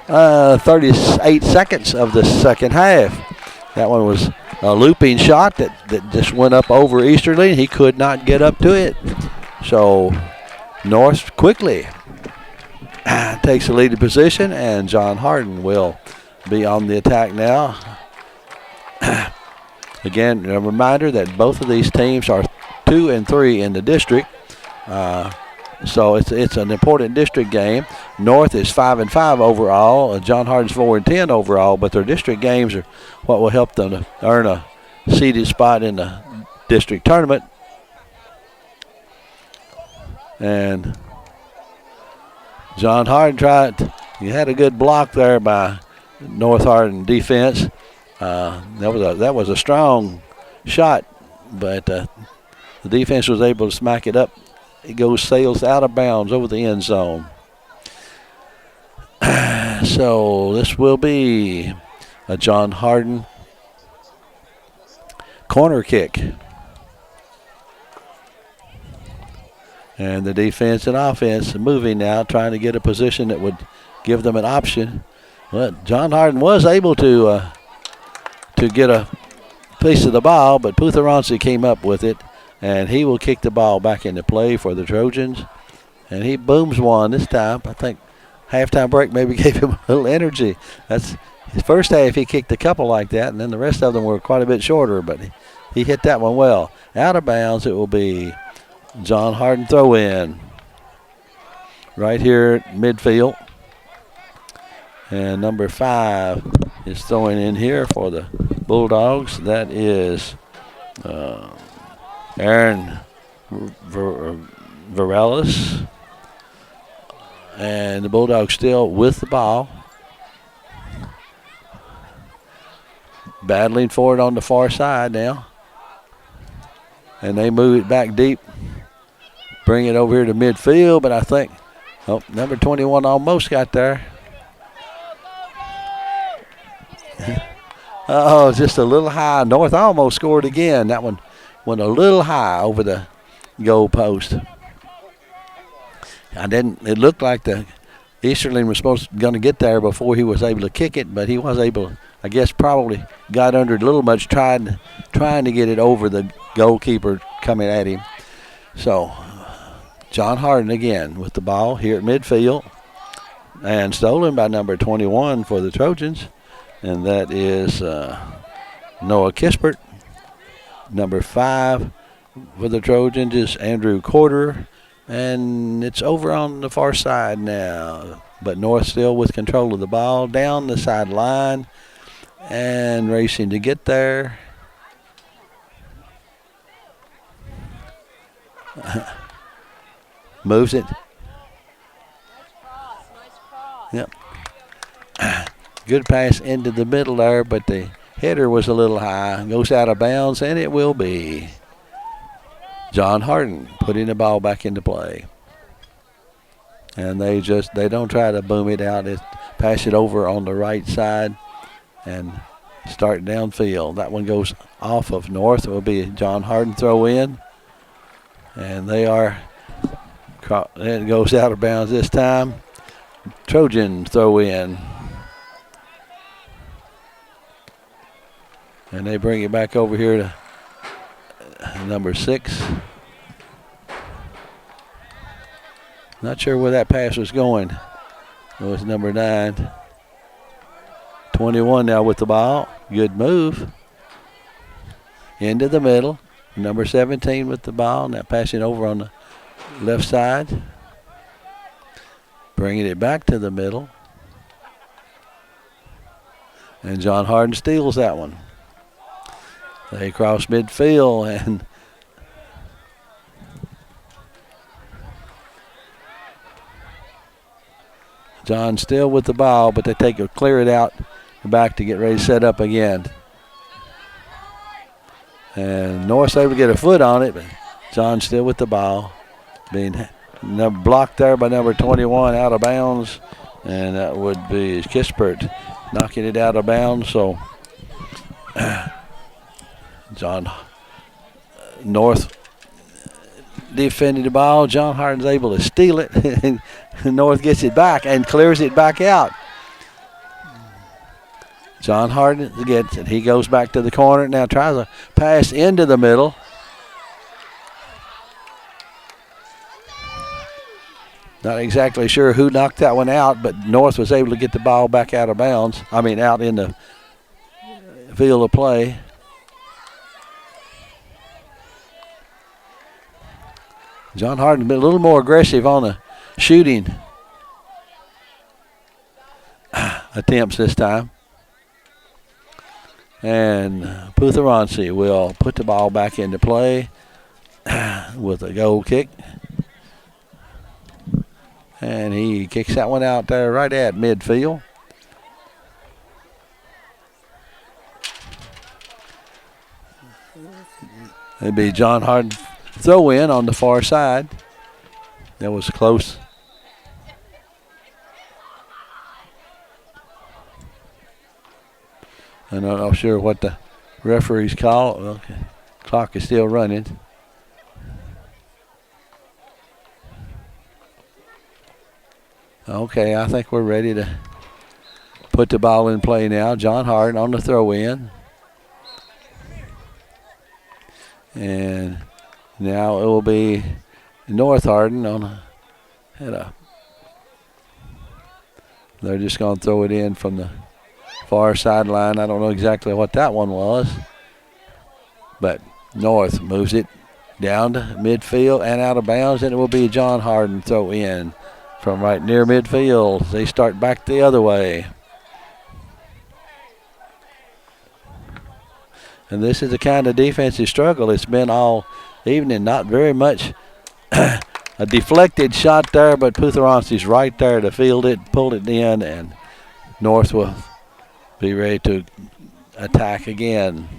S1: 38 seconds of the second half. That one was a looping shot that just went up over Easterly. He could not get up to it. So North quickly takes the leading position, and John Hardin will be on the attack now. Again, a reminder that both of these teams are 2-3 in the district. So it's an important district game. North is 5-5 overall. John Hardin's 4-10 overall, but their district games are what will help them to earn a seeded spot in the district tournament. And John Hardin he had a good block there by North Hardin defense. That was a strong shot, but the defense was able to smack it up. It sails out of bounds over the end zone. So this will be a John Hardin corner kick. And the defense and offense moving now, trying to get a position that would give them an option. But John Hardin was able to get a piece of the ball, but Putharansi came up with it. And he will kick the ball back into play for the Trojans. And he booms one this time. I think halftime break maybe gave him a little energy. That's his first half. He kicked a couple like that, and then the rest of them were quite a bit shorter. But he hit that one well. Out of bounds, it will be John Hardin throw in right here at midfield. And number 5 is throwing in here for the Bulldogs. That is Aaron Varelis. And the Bulldogs still with the ball. Battling for it on the far side now. And they move it back deep. Bring it over here to midfield, but I think number 21 almost got there. Oh, just a little high. North almost scored again. That one went a little high over the goal post. It looked like the Easterling was going to get there before he was able to kick it, but he was able, I guess, probably got under it a little much trying to get it over the goalkeeper coming at him. So John Hardin again with the ball here at midfield, and stolen by number 21 for the Trojans, and that is Noah Kispert. Number 5 for the Trojans is Andrew Corder, and it's over on the far side now. But North still with control of the ball down the sideline and racing to get there. Moves it. Yep. Good pass into the middle there, but the header was a little high. Goes out of bounds, and it will be John Hardin putting the ball back into play. And they don't try to boom it out. They pass it over on the right side and start downfield. That one goes off of North. It will be John Hardin throw in. And it goes out of bounds this time. Trojan throw in. And they bring it back over here to number 6. Not sure where that pass was going. It was number 9. 21 now with the ball. Good move. Into the middle. Number 17 with the ball. Now passing over on the left side. Bringing it back to the middle. And John Hardin steals that one. They cross midfield, and John still with the ball, but they clear it out back to get ready to set up again. And North's able to get a foot on it, but John still with the ball. Being blocked there by number 21 out of bounds, and that would be Kispert knocking it out of bounds. So John North defending the ball. John Hardin's able to steal it. And North gets it back and clears it back out. John Hardin gets it. He goes back to the corner. Now tries to pass into the middle. Not exactly sure who knocked that one out, but North was able to get the ball back out of bounds. I mean, out in the field of play. John Hardin been a little more aggressive on the shooting attempts this time. And Putharansi will put the ball back into play with a goal kick. And he kicks that one out there right at midfield. It'd be John Hardin throw in on the far side. That was close. I'm not sure what the referees call. Okay. Clock is still running. Okay, I think we're ready to put the ball in play now. John Hardin on the throw in. And now it will be North Hardin on they're just going to throw it in from the far sideline. I don't know exactly what that one was. But North moves it down to midfield and out of bounds, and it will be John Hardin throw in from right near midfield. They start back the other way. And this is the kind of defensive struggle it's been all evening. Not very much a deflected shot there, but Putharansi's right there to field it, pulled it in, and North will be ready to attack again.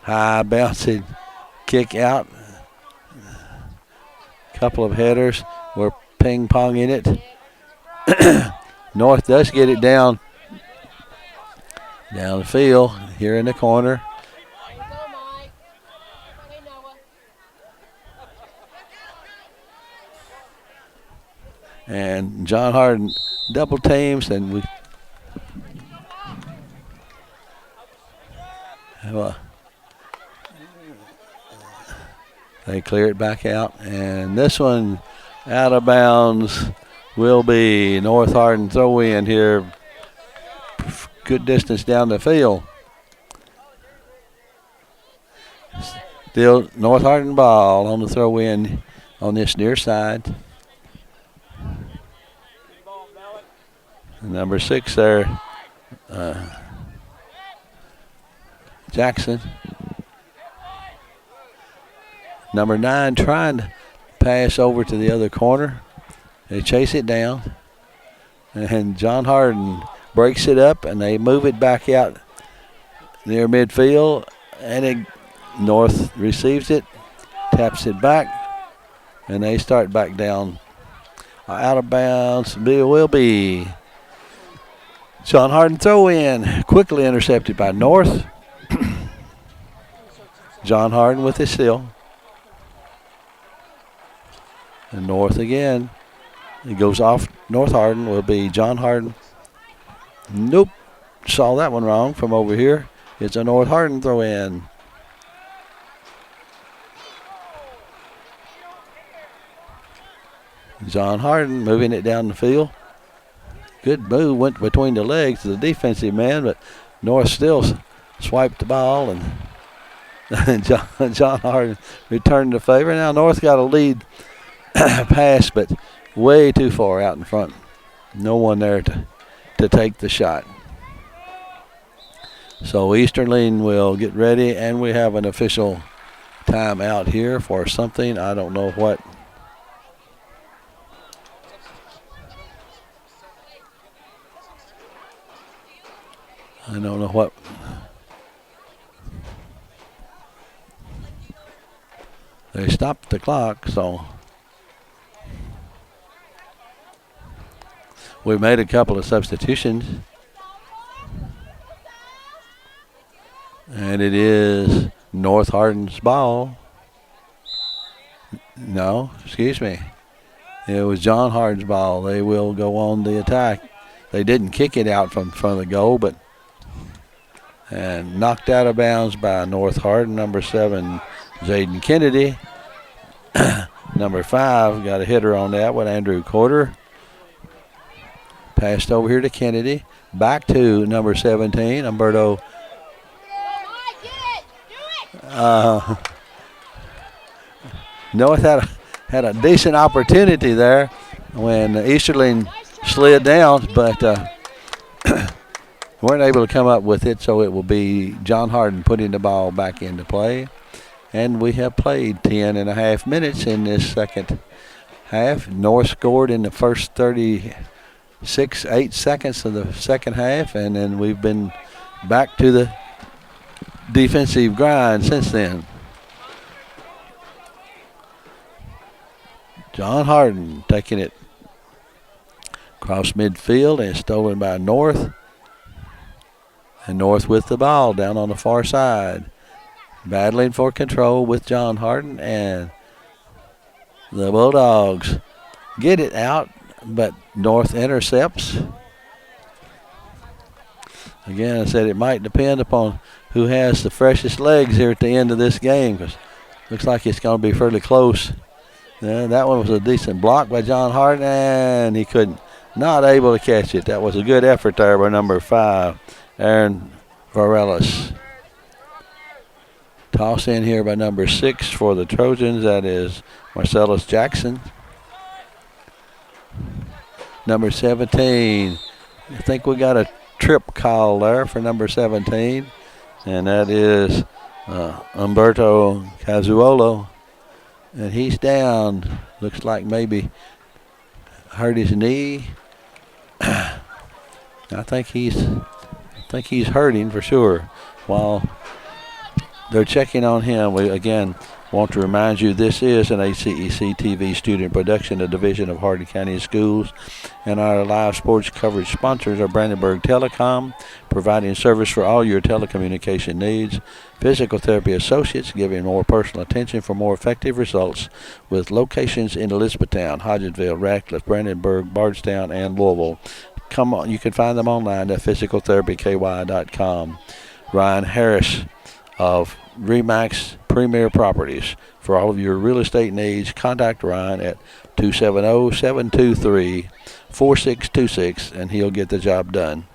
S1: High bouncing kick out. Couple of headers. We're ping-ponging it. North does get it down the field here in the corner. And John Hardin double teams, and we they clear it back out, and this one out of bounds will be North Hardin throw in here. Good distance down the field. Still North Hardin ball on the throw in on this near side. Number 6 there, Jackson. Number 9 trying to pass over to the other corner. They chase it down. And John Hardin breaks it up, and they move it back out near midfield. And North receives it, taps it back, and they start back down. Out of bounds will be John Hardin throw in, quickly intercepted by North. John Hardin with his steal. And North again. It goes off. North Hardin will be John Hardin. Nope. Saw that one wrong from over here. It's a North Hardin throw in. John Hardin moving it down the field. Good move, went between the legs of the defensive man, but North still swiped the ball, and John Hardin returned the favor. Now North got a lead pass, but way too far out in front. No one there to take the shot. So Easterling will get ready, and we have an official timeout here for something. I don't know what. I don't know what. They stopped the clock, so we made a couple of substitutions. And it is North Hardin's ball. No, excuse me. It was John Hardin's ball. They will go on the attack. They didn't kick it out from front of the goal, but and knocked out of bounds by North Hardin. Number 7, Zayden Kennedy. Number 5 got a hitter on that one, Andrew Corder. Passed over here to Kennedy. Back to number 17, Umberto. North had a decent opportunity there when Easterling slid down, but weren't able to come up with it, so it will be John Hardin putting the ball back into play. And we have played 10 and a half minutes in this second half. North scored in the first 8 seconds of the second half, and then we've been back to the defensive grind since then. John Hardin taking it across midfield and stolen by North. And North with the ball down on the far side. Battling for control with John Hardin, and the Bulldogs get it out, but North intercepts. Again, I said it might depend upon who has the freshest legs here at the end of this game, because looks like it's going to be fairly close. That one was a decent block by John Hardin, and he couldn't, not able to catch it. That was a good effort there by number 5, Aaron Varelis. Toss in here by number 6 for the Trojans. That is Marcellus Jackson. Number 17. I think we got a trip call there for number 17. And that is Umberto Cazuolo. And he's down. Looks like maybe hurt his knee. I think he's hurting for sure. While they're checking on him, we again want to remind you this is an HCEC-TV student production, a division of Hardin County Schools, and our live sports coverage sponsors are Brandenburg Telecom, providing service for all your telecommunication needs, Physical Therapy Associates, giving more personal attention for more effective results, with locations in Elizabethtown, Hodgenville, Radcliffe, Brandenburg, Bardstown, and Louisville. Come on, you can find them online at physicaltherapyky.com. Ryan Harris of Remax Premier Properties. For all of your real estate needs, contact Ryan at 270-723-4626, and he'll get the job done.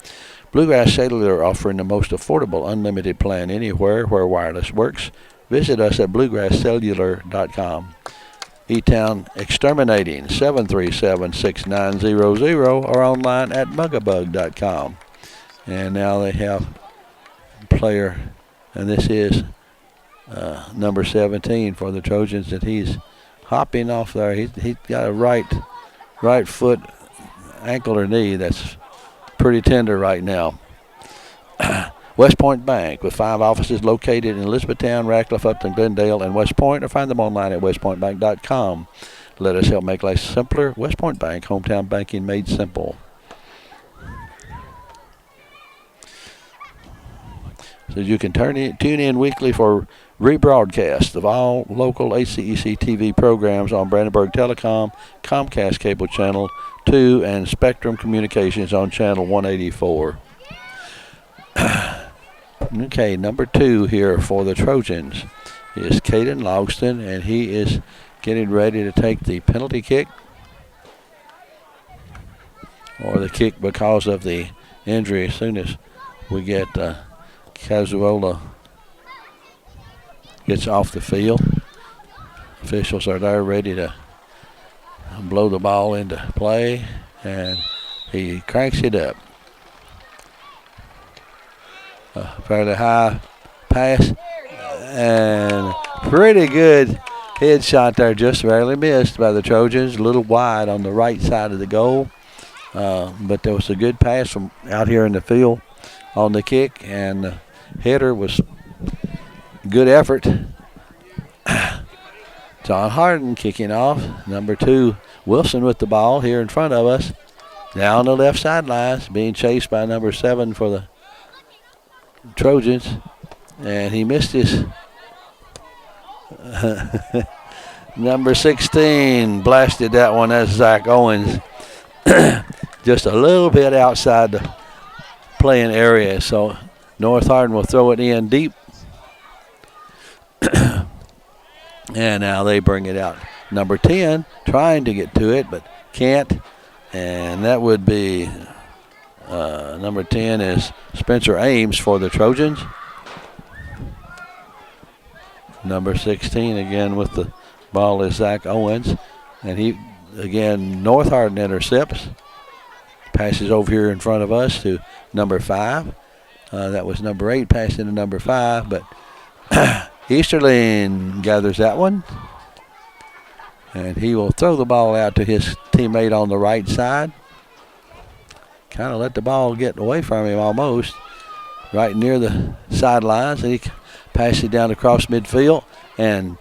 S1: Bluegrass Cellular, offering the most affordable unlimited plan anywhere where wireless works. Visit us at bluegrasscellular.com. E-Town Exterminating, 737-6900, or online at mugabug.com. And now they have player, and this is number 17 for the Trojans, that he's hopping off there. He's got a right foot, ankle or knee that's pretty tender right now. West Point Bank, with 5 offices located in Elizabethtown, Radcliffe, Upton, Glendale, and West Point, or find them online at westpointbank.com. Let us help make life simpler. West Point Bank, hometown banking made simple. So you can tune in weekly for rebroadcast of all local HCEC-TV programs on Brandenburg Telecom, Comcast Cable Channel 2, and Spectrum Communications on Channel 184. Okay, number 2 here for the Trojans is Caden Logston, and he is getting ready to take the penalty kick, or the kick because of the injury. As soon as we get Cazuola gets off the field, officials are there ready to blow the ball into play, and he cranks it up. A fairly high pass, and pretty good headshot there, just barely missed by the Trojans, a little wide on the right side of the goal. But there was a good pass from out here in the field on the kick, and the hitter was good effort. John Hardin kicking off. Number 2, Wilson with the ball here in front of us. Down the left sideline, being chased by number 7 for the Trojans. And he missed his Number 16 blasted that one. That's Zach Owens. Just a little bit outside the playing area. So North Hardin will throw it in deep. And now they bring it out. Number 10 trying to get to it, but can't. And that would be number 10 is Spencer Ames for the Trojans. Number 16 again with the ball is Zach Owens. And he, again, North Hardin intercepts. Passes over here in front of us to number 5. That was number 8 passing to number 5, but Easterling gathers that one. And he will throw the ball out to his teammate on the right side. Kind of let the ball get away from him almost. Right near the sidelines. And he passes it down across midfield. And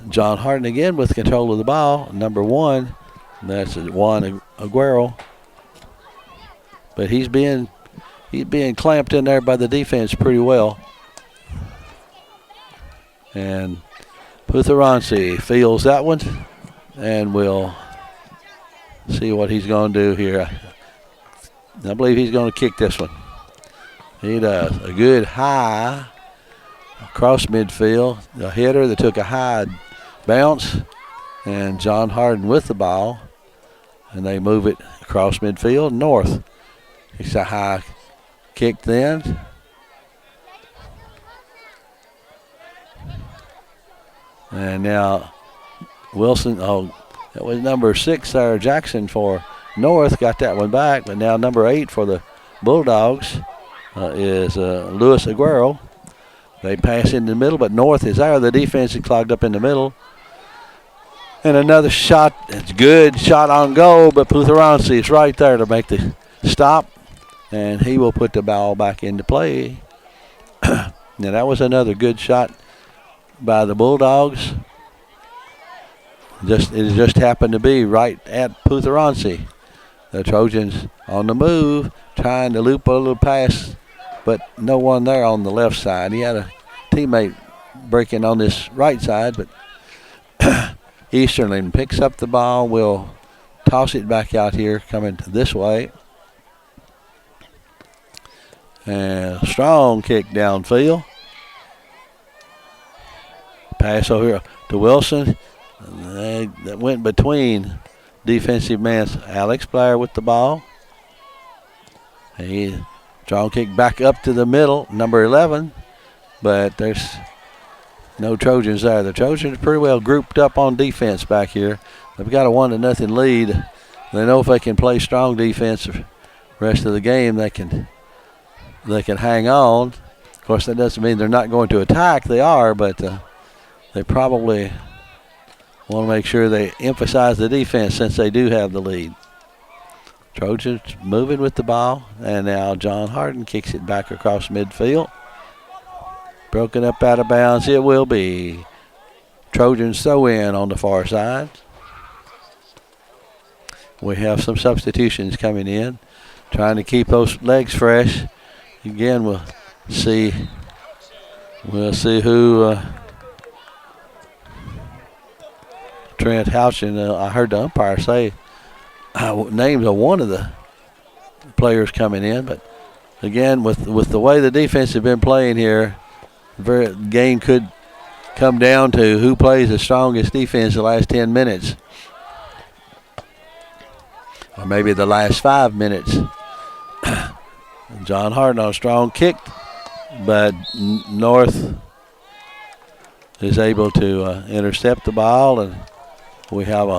S1: John Hardin again with control of the ball. Number 1. That's Juan Aguero. But he's being clamped in there by the defense pretty well. And Putheransi feels that one, and we'll see what he's going to do here. I believe he's going to kick this one. He does. A good high across midfield. A hitter that took a high bounce, and John Hardin with the ball, and they move it across midfield. North. It's a high kick then. And now Wilson, that was number 6 there, Jackson for North, got that one back. But now number 8 for the Bulldogs is Luis Aguero. They pass in the middle, but North is there. The defense is clogged up in the middle. And another shot, it's good, shot on goal, but Putheransi is right there to make the stop. And he will put the ball back into play. Now that was another good shot by the Bulldogs. It just happened to be right at Putheransi. The Trojans on the move, trying to loop a little pass, but no one there on the left side. He had a teammate breaking on this right side, but Easterling picks up the ball, will toss it back out here, coming this way. And a strong kick downfield. Pass over here to Wilson. That went between defensive man Alex Blair with the ball. He strong kick back up to the middle, number 11. But there's no Trojans there. The Trojans are pretty well grouped up on defense back here. They've got a 1-0 lead. They know if they can play strong defense the rest of the game, they can hang on. Of course, that doesn't mean they're not going to attack. They are, but they probably want to make sure they emphasize the defense since they do have the lead. Trojans moving with the ball, and now John Hardin kicks it back across midfield. Broken up out of bounds. It will be Trojans throw in on the far side. We have some substitutions coming in, trying to keep those legs fresh. Again, we'll see who Trent Houchin, I heard the umpire say names of one of the players coming in, but again, with the way the defense has been playing here, the game could come down to who plays the strongest defense the last 10 minutes. Or maybe the last 5 minutes. John Hardin on a strong kick, but North is able to intercept the ball, and we have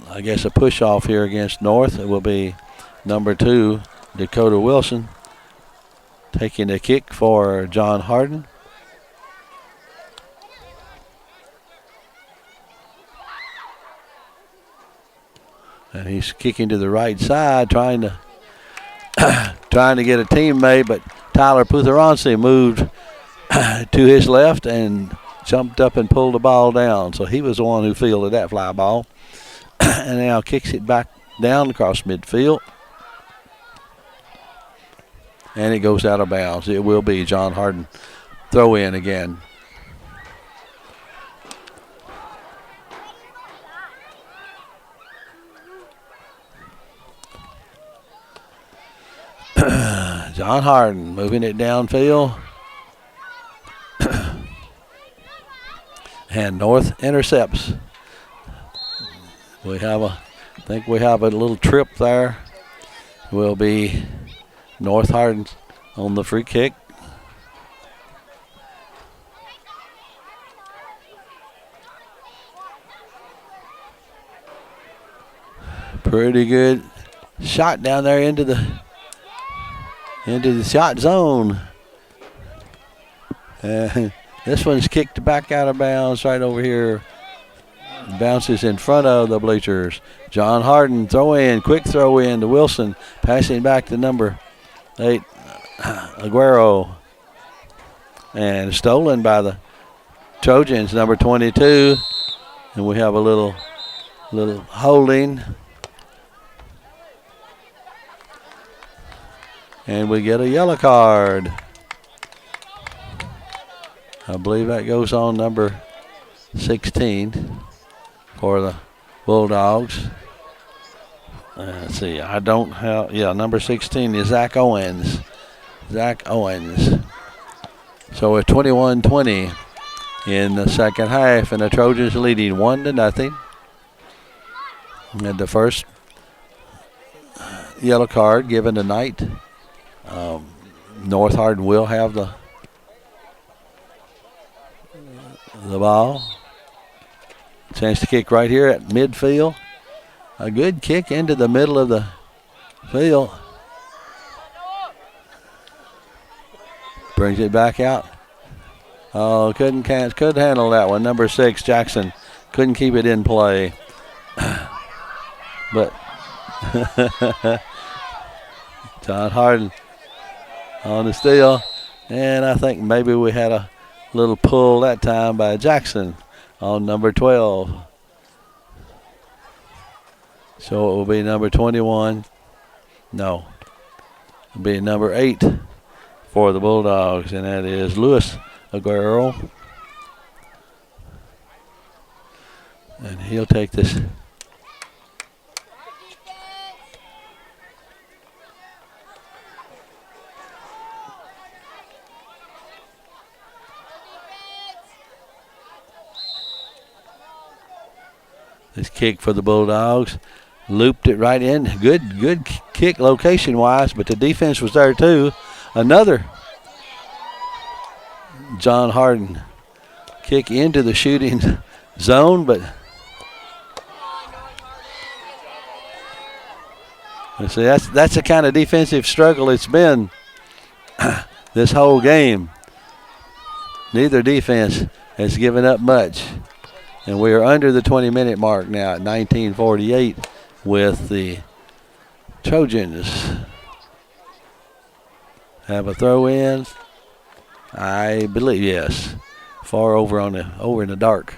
S1: I guess a push off here against North. It will be number 2, Dakota Wilson, taking the kick for John Hardin. And he's kicking to the right side, trying to get a teammate, but Tyler Putheransi moved to his left and jumped up and pulled the ball down. So he was the one who fielded that fly ball. And now kicks it back down across midfield. And it goes out of bounds. It will be John Hardin throw in again. John Hardin moving it downfield. And North intercepts. I think we have a little trip there. Will be North Hardin on the free kick. Pretty good shot down there into the shot zone. This one's kicked back out of bounds right over here. Bounces in front of the bleachers. John Hardin quick throw in to Wilson, passing back to number 8, Aguero. And stolen by the Trojans, number 22. And we have a little holding. And we get a yellow card. I believe that goes on number 16 for the Bulldogs. Let's see, I don't have, number 16 is Zach Owens. So it's 21-20 in the second half, and the Trojans leading 1-0. And the first yellow card given tonight. North Hardin will have the ball. Chance to kick right here at midfield. A good kick into the middle of the field. Brings it back out. Oh, couldn't handle that one. Number 6, Jackson, couldn't keep it in play. But John Hardin on the steal. And I think maybe we had a little pull that time by Jackson on number 12. So it will be number 21. No. It'll be number 8 for the Bulldogs, and that is Luis Aguero. And he'll take this. This kick for the Bulldogs. Looped it right in. Good kick location-wise, but the defense was there too. Another John Hardin kick into the shooting zone, but see, that's the kind of defensive struggle it's been this whole game. Neither defense has given up much. And we are under the 20-minute mark now at 19:48 with the Trojans. Have a throw in. I believe, yes. Far over in the dark.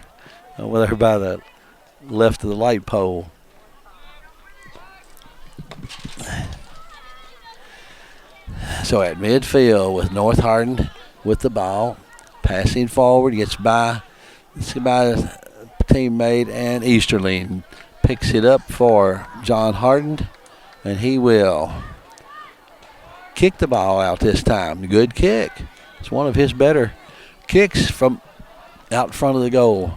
S1: Over there by the left of the light pole. So at midfield with North Hardin with the ball. Passing forward, gets by teammate, and Easterling picks it up for John Hardin, and he will kick the ball out this time. Good kick. It's one of his better kicks from out front of the goal.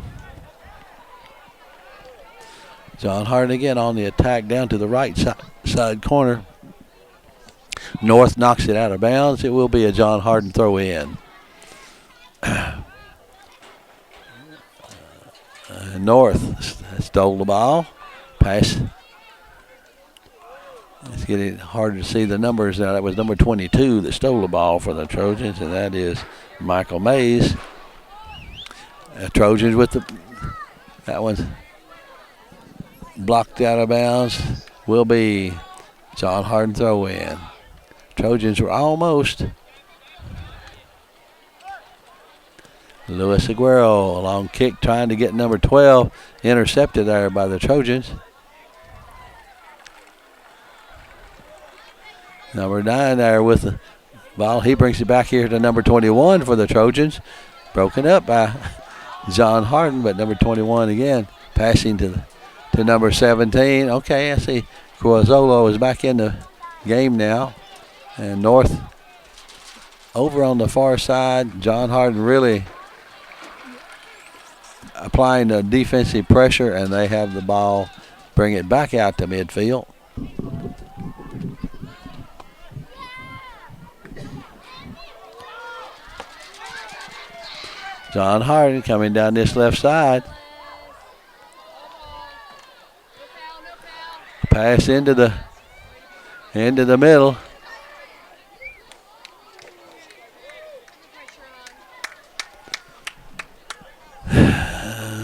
S1: John Hardin again on the attack down to the right side corner. North knocks it out of bounds. It will be a John Hardin throw in. North stole the ball. Pass. It's getting hard to see the numbers now. That was number 22 that stole the ball for the Trojans, and that is Michael Mays. Trojans with that one's blocked out of bounds. Will be John Hardin throw in. Trojans were almost. Luis Aguero, a long kick trying to get number 12, intercepted there by the Trojans. Number 9 there with the ball. He brings it back here to number 21 for the Trojans. Broken up by John Hardin, but number 21 again passing to number 17. Okay, I see Cuazzolo is back in the game now. And North over on the far side. John Hardin really applying the defensive pressure, and they have the ball. Bring it back out to midfield. John Hardin coming down this left side. Pass into the middle.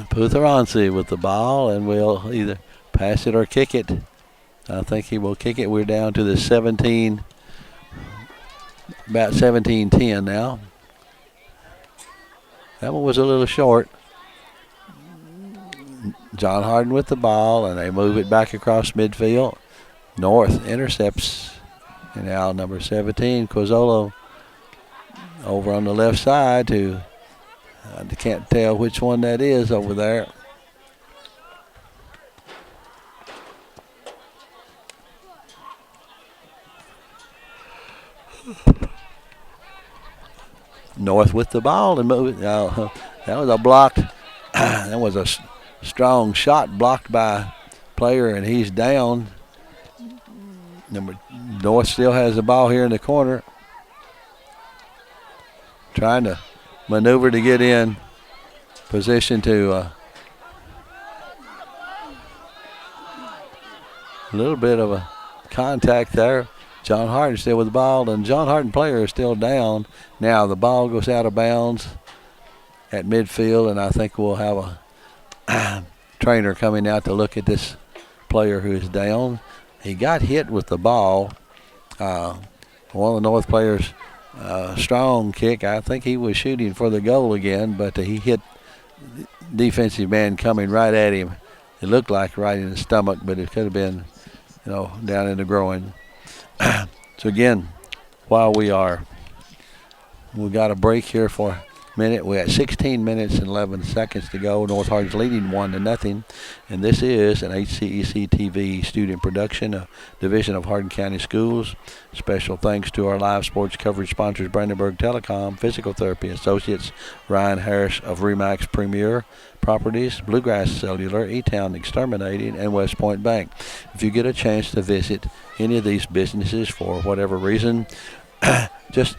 S1: Putheransi with the ball, and we'll either pass it or kick it. I think he will kick it. We're down to the 17, about 17-10 now. That one was a little short. John Hardin with the ball, and they move it back across midfield. North intercepts, and now number 17, Quizzolo, over on the left side to, I can't tell which one that is over there. North with the ball and move it. That was a blocked, that was a strong shot blocked by a player, and he's down. North still has the ball here in the corner, trying to maneuver to get in position to a little bit of a contact there. John Hardin still with the ball, and John Hardin player is still down. Now the ball goes out of bounds at midfield, and I think we'll have a trainer coming out to look at this player who is down. He got hit with the ball. One of the North players, strong kick. I think he was shooting for the goal again, but he hit defensive man coming right at him. It looked like right in the stomach, but it could have been, down in the groin. So again, while we got a break here for a minute. We had 16 minutes and 11 seconds to go. North Hardin's leading 1-0, and this is an HCEC-TV student production, a division of Hardin County Schools. Special thanks to our live sports coverage sponsors, Brandenburg Telecom, Physical Therapy Associates, Ryan Harris of Remax Premier Properties, Bluegrass Cellular, E-Town Exterminating, and West Point Bank. If you get a chance to visit any of these businesses for whatever reason, just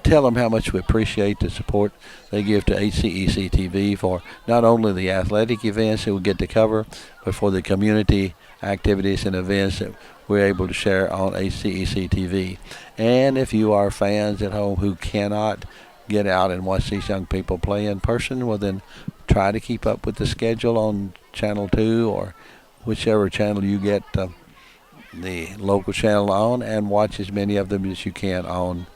S1: tell them how much we appreciate the support they give to HCEC-TV for not only the athletic events that we get to cover, but for the community activities and events that we're able to share on HCEC-TV. And if you are fans at home who cannot get out and watch these young people play in person, well then try to keep up with the schedule on Channel 2 or whichever channel you get the local channel on, and watch as many of them as you can on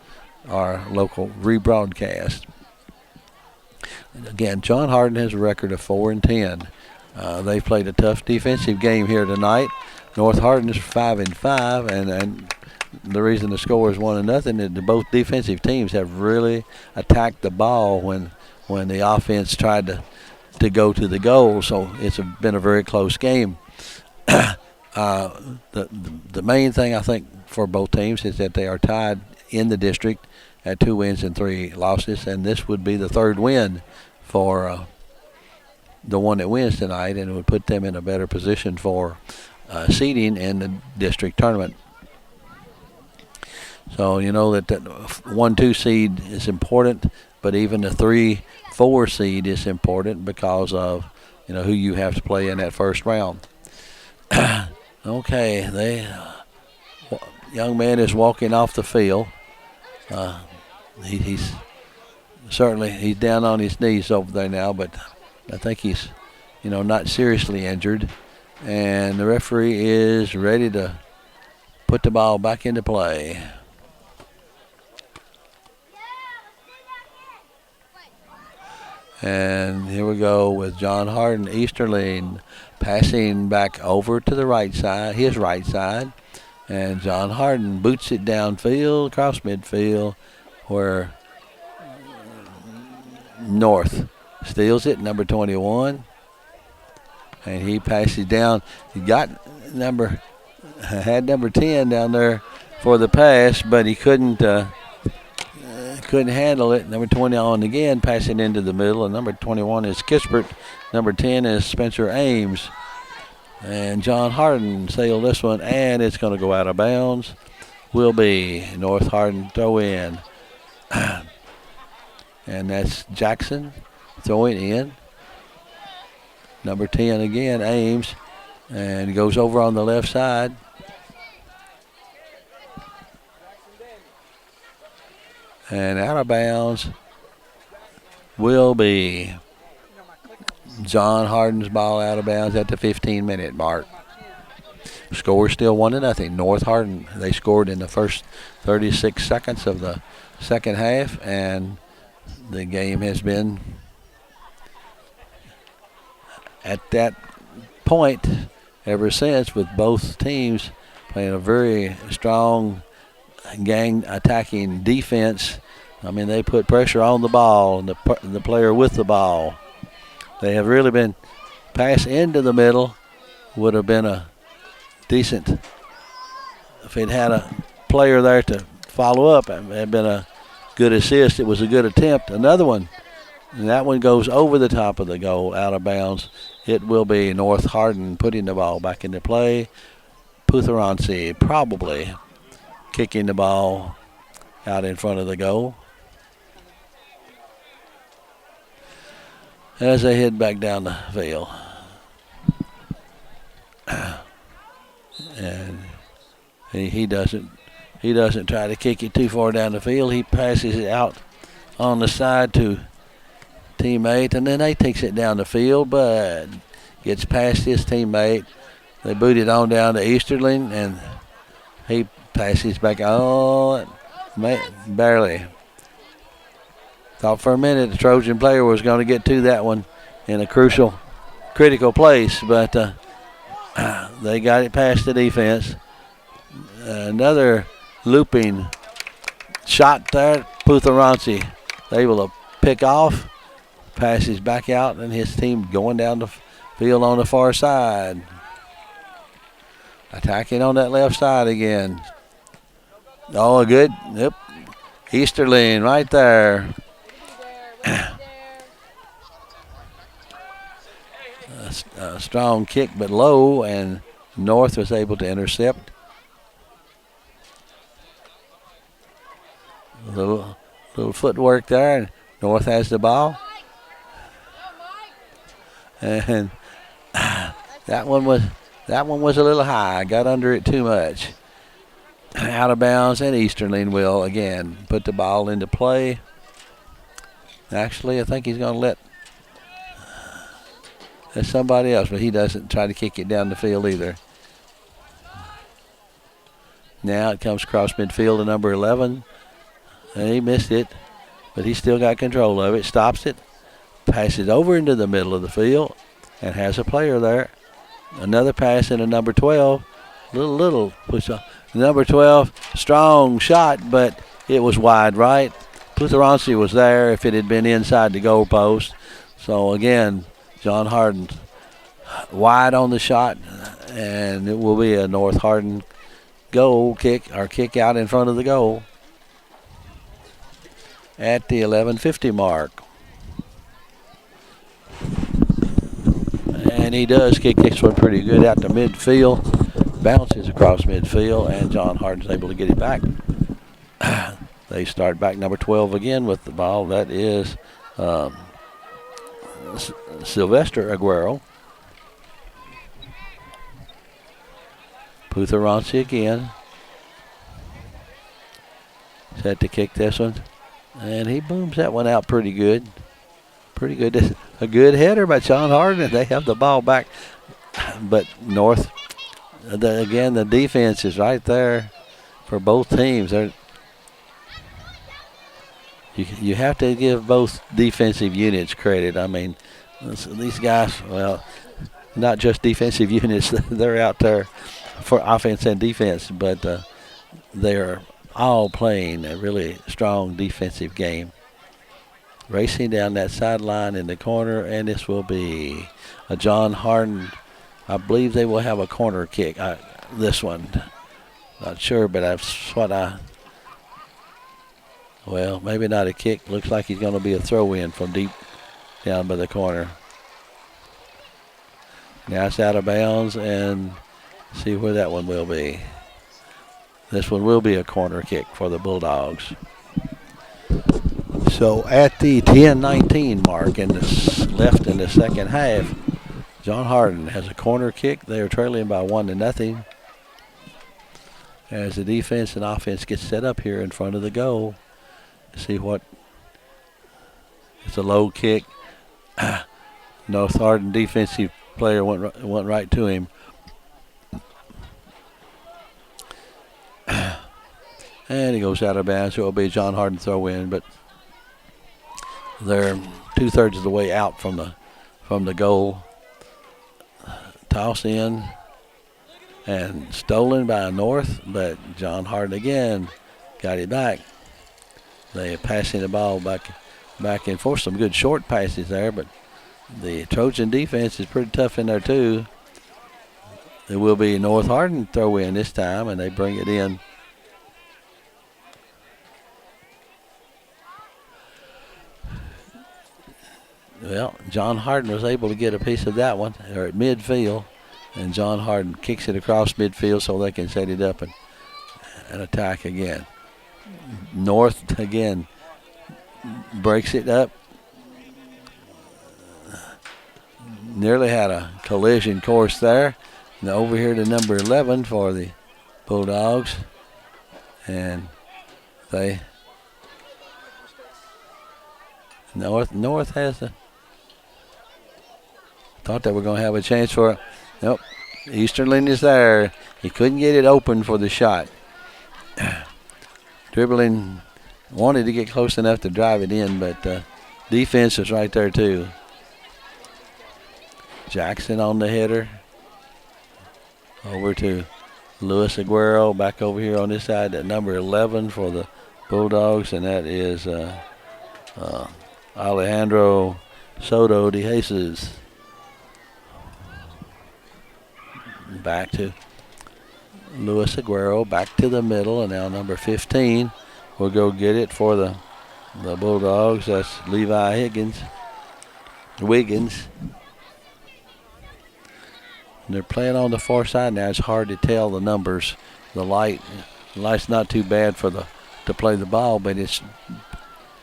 S1: our local rebroadcast. Again, John Hardin has a record of 4-10. They've played a tough defensive game here tonight. North Hardin is 5-5, and the reason the score is 1-0 is that both defensive teams have really attacked the ball when the offense tried to go to the goal. So it's been a very close game. The main thing I think for both teams is that they are tied in the district at 2 wins and 3 losses, and this would be the third win for the one that wins tonight, and it would put them in a better position for seeding in the district tournament. So you know that 1-2 seed is important, but even the 3-4 seed is important because of who you have to play in that first round. Okay, young man is walking off the field. He's down on his knees over there now, but I think he's not seriously injured, and the referee is ready to put the ball back into play. And here we go with John Hardin Easterling passing back over to the right side, his right side. And John Hardin boots it downfield, across midfield, where North steals it, number 21. And he passes down. He had number 10 down there for the pass, but he couldn't handle it. Number 20 on again, passing into the middle, and number 21 is Kispert. Number 10 is Spencer Ames. And John Hardin sailed this one, and it's going to go out of bounds. Will be North Hardin throw in. And that's Jackson throwing in. Number 10 again, Ames, and goes over on the left side. And out of bounds will be John Hardin's ball out of bounds at the 15-minute mark. Score still 1-0. North Hardin, they scored in the first 36 seconds of the second half, and the game has been at that point ever since, with both teams playing a very strong gang attacking defense. I mean, they put pressure on the ball and the player with the ball. They have really been pass into the middle would have been a decent, if it had a player there to follow up, it had been a good assist. It was a good attempt. Another one, and that one goes over the top of the goal, out of bounds. It will be North Hardin putting the ball back into play. Putheransi probably kicking the ball out in front of the goal as they head back down the field. And he doesn't try to kick it too far down the field. He passes it out on the side to teammate, and then he takes it down the field, but gets past his teammate. They boot it on down to Easterling, and he passes back on, barely. Thought for a minute the Trojan player was going to get to that one in a critical place, but they got it past the defense. Another looping shot there. Putheransi able to pick off, passes back out, and his team going down the field on the far side. Attacking on that left side again. Oh, good. Yep. Easterling right there. A strong kick, but low, and North was able to intercept. A little footwork there, and North has the ball. And that one was a little high. Got under it too much. Out of bounds, and Easterling will again put the ball into play. Actually, I think he's going to let somebody else, but he doesn't try to kick it down the field either. Now it comes across midfield to number 11. And he missed it, but he still got control of it. Stops it, passes over into the middle of the field, and has a player there. Another pass into number 12. Little push off. Number 12, strong shot, but it was wide right. Putheransi was there if it had been inside the goal post. So again, John Hardin wide on the shot, and it will be a North Hardin goal kick, or kick out in front of the goal at the 11:50 mark. And he does kick this one pretty good out to midfield, bounces across midfield, and John Hardin's able to get it back. They start back number 12 again with the ball. That is Sylvester Aguero. Putheransi again. Set to kick this one. And he booms that one out pretty good. Pretty good. A good header by John Hardin. They have the ball back. But North, again, the defense is right there for both teams. You have to give both defensive units credit. I mean, these guys, well, not just defensive units. They're out there for offense and defense, but they're all playing a really strong defensive game. Racing down that sideline in the corner, and this will be a John Hardin. I believe they will have a corner kick, this one. Not sure, but that's what well, maybe not a kick. Looks like he's going to be a throw-in from deep down by the corner. Now it's out of bounds, and see where that one will be. This one will be a corner kick for the Bulldogs. So at the 10-19 mark left in the second half, John Hardin has a corner kick. They are trailing by 1-0. As the defense and offense get set up here in front of the goal. See what, it's a low kick. North Hardin defensive player went right to him. And he goes out of bounds. So it will be a John Hardin throw in, but they're 2/3 of the way out from the goal. Toss in and stolen by North, but John Hardin again got it back. They are passing the ball back and forth. Some good short passes there, but the Trojan defense is pretty tough in there too. It will be North Hardin throw in this time, and they bring it in. Well, John Hardin was able to get a piece of that one. They're at midfield, and John Hardin kicks it across midfield so they can set it up and attack again. North again breaks it up. Nearly had a collision course there. Now over here to number 11 for the Bulldogs. And they North has a, thought they were going to have a chance for it. Nope. Easterling is there. He couldn't get it open for the shot. Dribbling, wanted to get close enough to drive it in, but defense is right there too. Jackson on the header. Over to Luis Aguero, back over here on this side at number 11 for the Bulldogs, and that is Alejandro Soto de Jesus. Back to Luis Aguero, back to the middle, and now number 15 will go get it for the Bulldogs. That's Levi Wiggins. And they're playing on the far side now. It's hard to tell the numbers. The light's not too bad to play the ball, but it's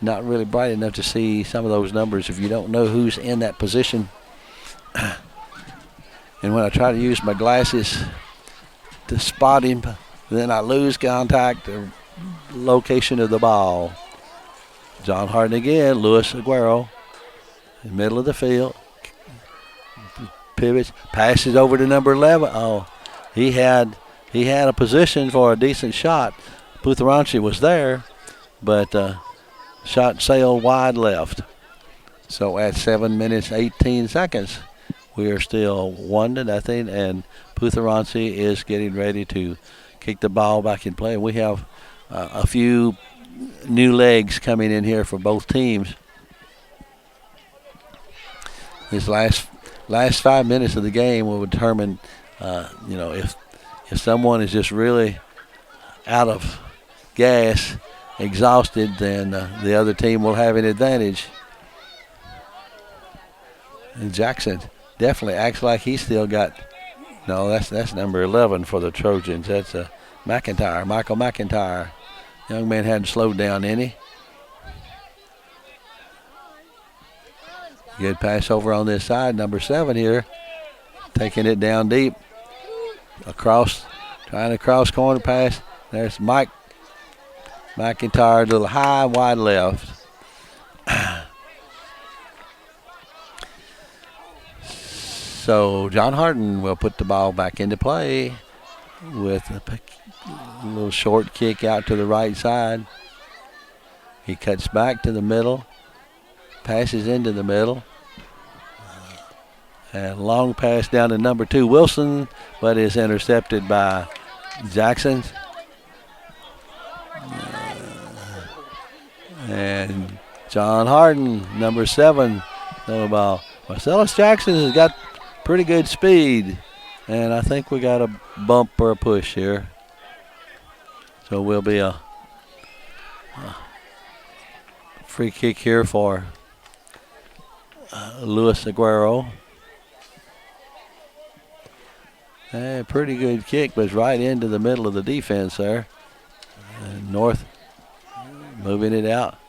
S1: not really bright enough to see some of those numbers if you don't know who's in that position. And when I try to use my glasses to spot him, then I lose contact or location of the ball. John Hardin again, Luis Aguero, in the middle of the field. Pivots, passes over to number 11. Oh, he had a position for a decent shot. Putheranchi was there, but shot sailed wide left. So at 7 minutes, 18 seconds, we are still 1-0, and Putheranchi is getting ready to kick the ball back in play. We have a few new legs coming in here for both teams. This last 5 minutes of the game will determine, if someone is just really out of gas, exhausted, then the other team will have an advantage. And Jackson definitely acts like he's still got. No, that's number 11 for the Trojans. That's Michael McIntyre. Young man hadn't slowed down any. Good pass over on this side. Number 7 here, taking it down deep. Trying to cross corner pass. There's Mike McIntyre, a little high, wide left. So John Hardin will put the ball back into play with a little short kick out to the right side. He cuts back to the middle. Passes into the middle. And long pass down to number 2, Wilson, but is intercepted by Jackson. And John Hardin, number 7, no ball. Marcellus Jackson has got pretty good speed, and I think we got a bump or a push here. So will be a free kick here for Luis Aguero. Pretty good kick, but it's right into the middle of the defense there. And North moving it out.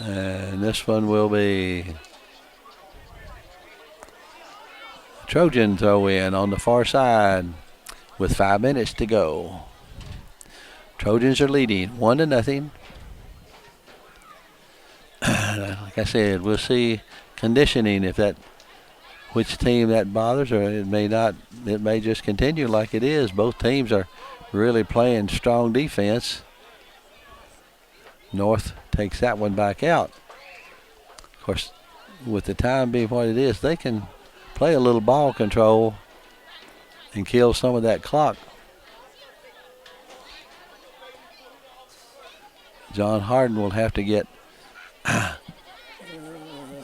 S1: And this one will be Trojan throw in on the far side with 5 minutes to go. Trojans are leading 1-0. Like I said, we'll see conditioning if that which team that bothers, or it may not. It may just continue like it is. Both teams are really playing strong defense. North takes that one back out. Of course, with the time being what it is, they can play a little ball control and kill some of that clock. John Hardin will have to get a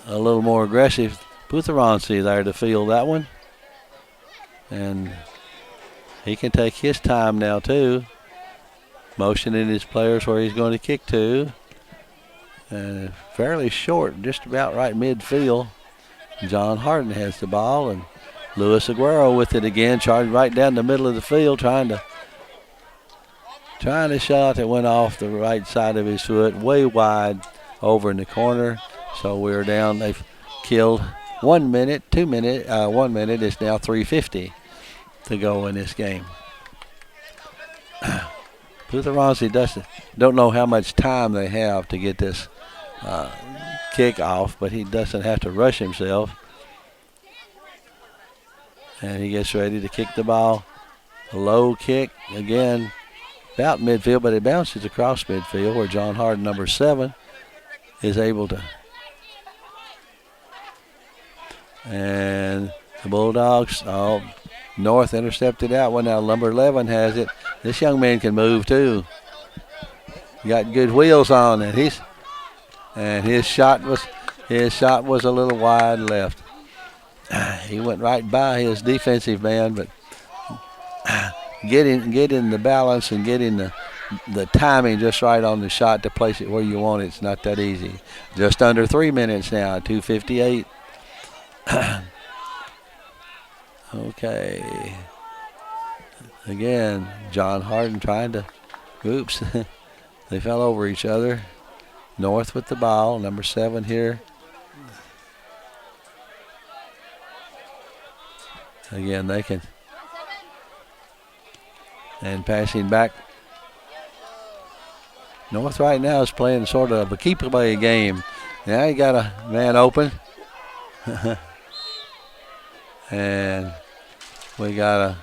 S1: little more aggressive. Putheransi there to field that one. And he can take his time now too. Motioning his players where he's going to kick to. Fairly short, just about right midfield. John Hardin has the ball, and Luis Aguero with it again, charging right down the middle of the field, trying to shot that went off the right side of his foot, way wide over in the corner. So we're down. They've killed 1 minute, 2 minutes, 1 minute. It's now 3:50 to go in this game. Putheransi don't know how much time they have to get this kick off, but he doesn't have to rush himself. And he gets ready to kick the ball. A low kick again, about midfield, but it bounces across midfield where John Hardin, number 7, is able to. And the Bulldogs, North intercepted that one. Now number 11 has it. This young man can move too. Got good wheels on, and his shot was a little wide left. He went right by his defensive man, but getting the balance and getting the timing just right on the shot to place it where you want it, it's not that easy. Just under 3 minutes now, 2:58. Okay. Again, John Hardin trying to, oops, they fell over each other. North with the ball, number 7 here. Again, they can, and passing back. North right now is playing sort of a keep-away game. Now you got a man open. And we got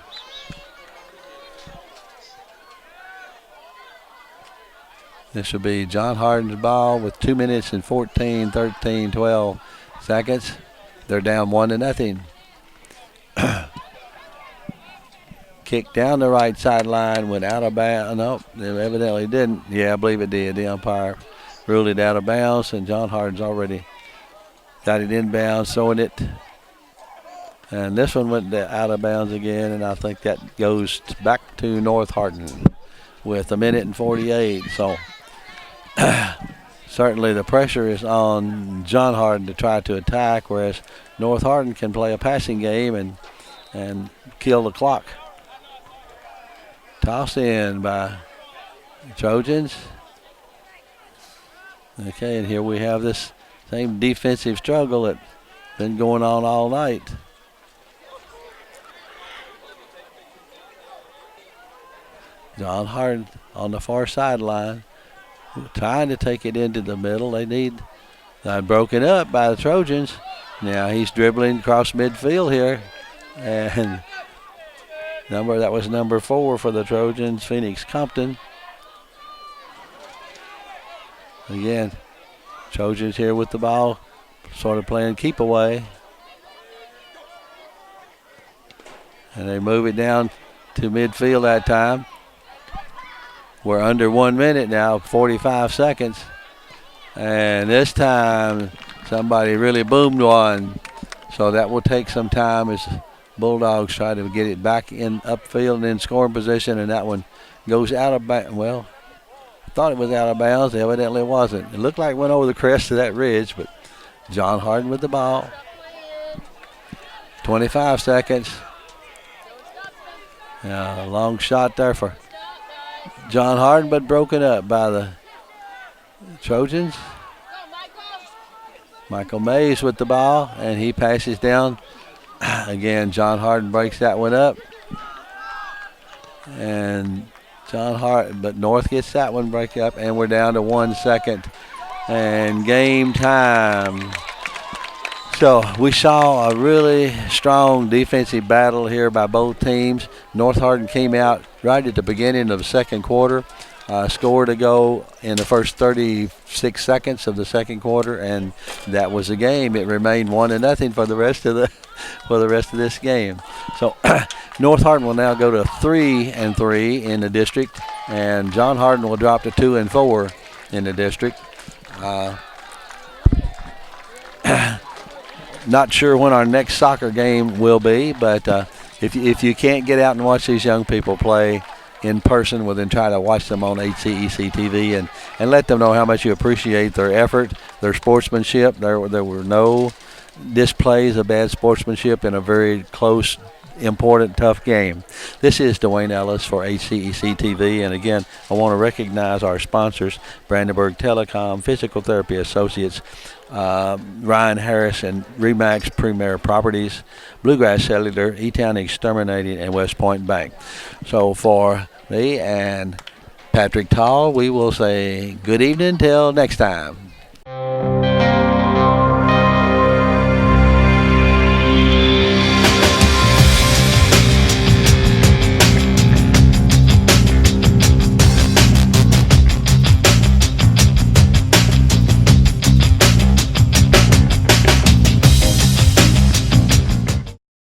S1: this will be John Hardin's ball with 2 minutes and 14, 13, 12 seconds. They're down 1-0. Kick down the right sideline, went out of bounds. Nope, they evidently didn't. Yeah, I believe it did. The umpire ruled it out of bounds, and John Hardin's already got it inbounds, throwing it. And this one went out of bounds again, and I think that goes back to North Hardin with 1 minute and 48. So certainly the pressure is on John Hardin to try to attack, whereas North Hardin can play a passing game and kill the clock. Toss in by Trojans. Okay, and here we have this same defensive struggle that's been going on all night. John Hardin on the far sideline, trying to take it into the middle. They're broken up by the Trojans. Now he's dribbling across midfield here, and that was number 4 for the Trojans, Phoenix Compton. Again, Trojans here with the ball, sort of playing keep away. And they move it down to midfield that time. We're under 1 minute now, 45 seconds. And this time, somebody really boomed one. So that will take some time as Bulldogs try to get it back in upfield and in scoring position, and that one goes out of bounds. Well, I thought it was out of bounds. Evidently it wasn't. It looked like it went over the crest of that ridge, but John Hardin with the ball. 25 seconds. Long shot there for John Hardin, but broken up by the Trojans. Michael Mays with the ball, and he passes down. Again, John Hardin breaks that one up. And but North gets that one break up, and we're down to 1 second. And game time. So we saw a really strong defensive battle here by both teams. North Hardin came out right at the beginning of the second quarter, scored a goal in the first 36 seconds of the second quarter, and that was the game. It remained 1-0 for the rest of this game. So North Hardin will now go to 3-3 in the district, and John Hardin will drop to 2-4 in the district. Not sure when our next soccer game will be, but if you can't get out and watch these young people play in person, well, then try to watch them on HCEC-TV and let them know how much you appreciate their effort, their sportsmanship. There were no displays of bad sportsmanship in a very close, important, tough game. This is Dwayne Ellis for HCEC-TV, and again, I want to recognize our sponsors, Brandenburg Telecom, Physical Therapy Associates, Ryan Harris and Remax Premier Properties, Bluegrass Cellular, E-Town Exterminating, and West Point Bank. So for me and Patrick Tall, we will say good evening till next time.